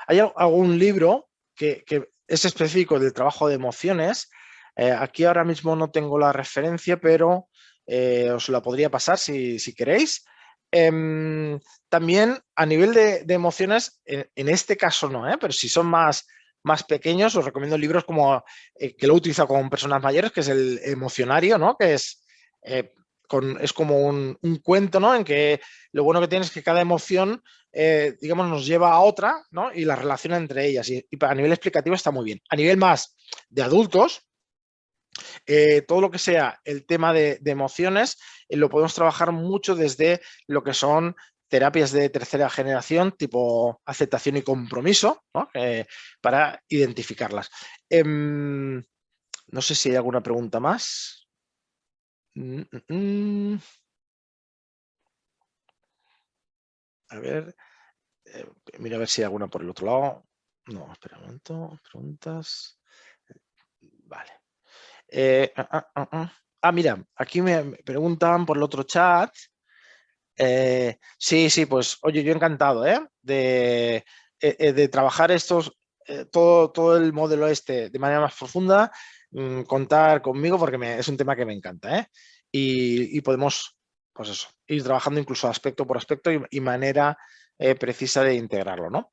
hay algún libro que es específico del trabajo de emociones. Aquí ahora mismo no tengo la referencia, pero os la podría pasar si queréis. También a nivel de emociones, en este caso no, pero si son más pequeños, os recomiendo libros como que lo he utilizado con personas mayores, que es el Emocionario, ¿no? Que es, es como un cuento, ¿no? En que lo bueno que tiene es que cada emoción, digamos, nos lleva a otra, ¿no? Y la relaciona entre ellas. Y a nivel explicativo está muy bien. A nivel más de adultos, todo lo que sea el tema de emociones lo podemos trabajar mucho desde lo que son terapias de tercera generación, tipo aceptación y compromiso, ¿no? Para identificarlas. No sé si hay alguna pregunta más. A ver, mira a ver si hay alguna por el otro lado. No, espera un momento. Preguntas. Vale. Mira, aquí me preguntan por el otro chat. Sí, pues oye, yo encantado de trabajar todo el modelo este de manera más profunda, contar conmigo porque es un tema que me encanta, y podemos, pues eso, ir trabajando incluso aspecto por aspecto y manera precisa de integrarlo, ¿no?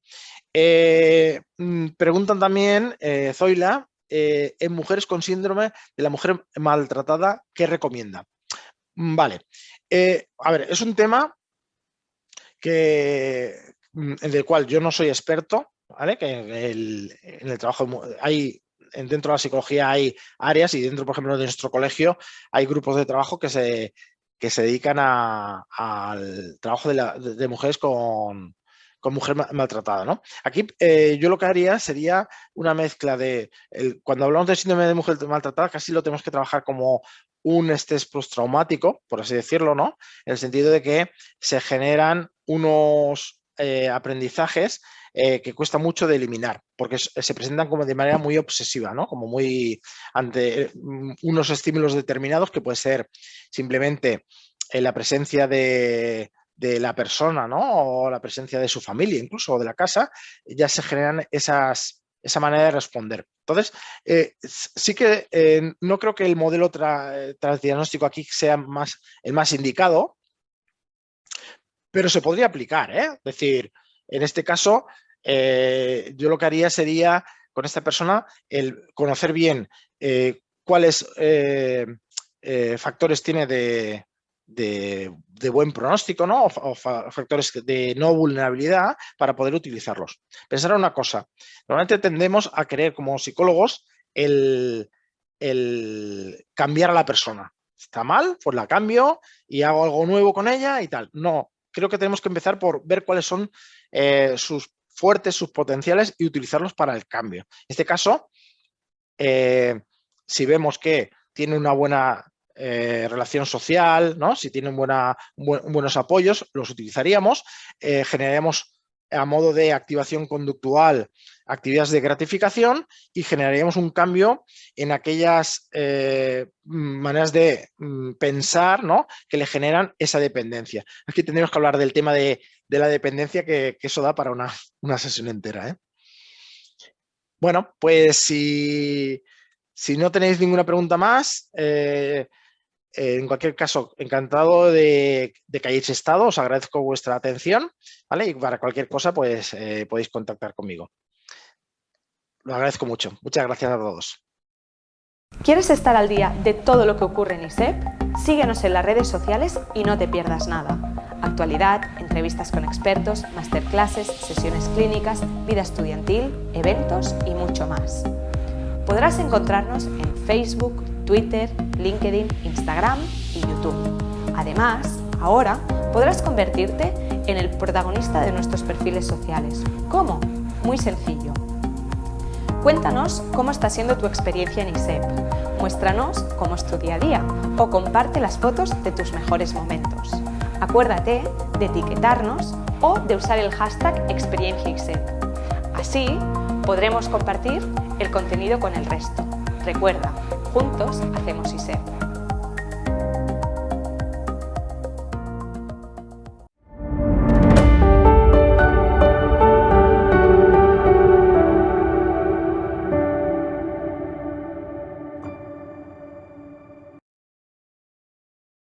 Preguntan también, Zoila, en mujeres con síndrome de la mujer maltratada, ¿qué recomienda? Vale. A ver, es un tema en el cual yo no soy experto, ¿vale? Que en el trabajo dentro de la psicología hay áreas y dentro, por ejemplo, de nuestro colegio hay grupos de trabajo que se dedican al trabajo de mujeres con mujer maltratada, ¿no? Aquí yo lo que haría sería una mezcla cuando hablamos de síndrome de mujer maltratada, casi lo tenemos que trabajar como un estrés postraumático, por así decirlo, ¿no? En el sentido de que se generan unos aprendizajes que cuesta mucho de eliminar, porque se presentan como de manera muy obsesiva, ¿no? Como muy ante unos estímulos determinados, que puede ser simplemente la presencia de la persona, ¿no? O la presencia de su familia, incluso, o de la casa, ya se generan esa manera de responder. Entonces, sí que no creo que el modelo transdiagnóstico aquí sea el más indicado, pero se podría aplicar, ¿eh? Es decir, en este caso, yo lo que haría sería, con esta persona, el conocer bien cuáles factores tiene de buen pronóstico, ¿no? O factores de no vulnerabilidad para poder utilizarlos. Pensar en una cosa, normalmente tendemos a querer como psicólogos el cambiar a la persona. Está mal, pues la cambio y hago algo nuevo con ella y tal. No, creo que tenemos que empezar por ver cuáles son sus fuertes, sus potenciales y utilizarlos para el cambio. En este caso, si vemos que tiene una buena relación social, ¿no? Si tienen buenos apoyos, los utilizaríamos, generaríamos a modo de activación conductual actividades de gratificación y generaríamos un cambio en aquellas maneras de pensar, ¿no? Que le generan esa dependencia. Aquí tendríamos que hablar del tema de la dependencia, que eso da para una sesión entera, ¿eh? Bueno, pues si no tenéis ninguna pregunta más, en cualquier caso, encantado de que hayáis estado. Os agradezco vuestra atención, ¿vale? Y para cualquier cosa, pues podéis contactar conmigo. Lo agradezco mucho. Muchas gracias a todos. ¿Quieres estar al día de todo lo que ocurre en ISEP? Síguenos en las redes sociales y no te pierdas nada. Actualidad, entrevistas con expertos, masterclasses, sesiones clínicas, vida estudiantil, eventos y mucho más. Podrás encontrarnos en Facebook, Twitter, LinkedIn, Instagram y YouTube. Además, ahora podrás convertirte en el protagonista de nuestros perfiles sociales. ¿Cómo? Muy sencillo. Cuéntanos cómo está siendo tu experiencia en ISEP. Muéstranos cómo es tu día a día o comparte las fotos de tus mejores momentos. Acuérdate de etiquetarnos o de usar el hashtag #ExperienciaISEP. Así podremos compartir el contenido con el resto. Recuerda, juntos hacemos ISEP.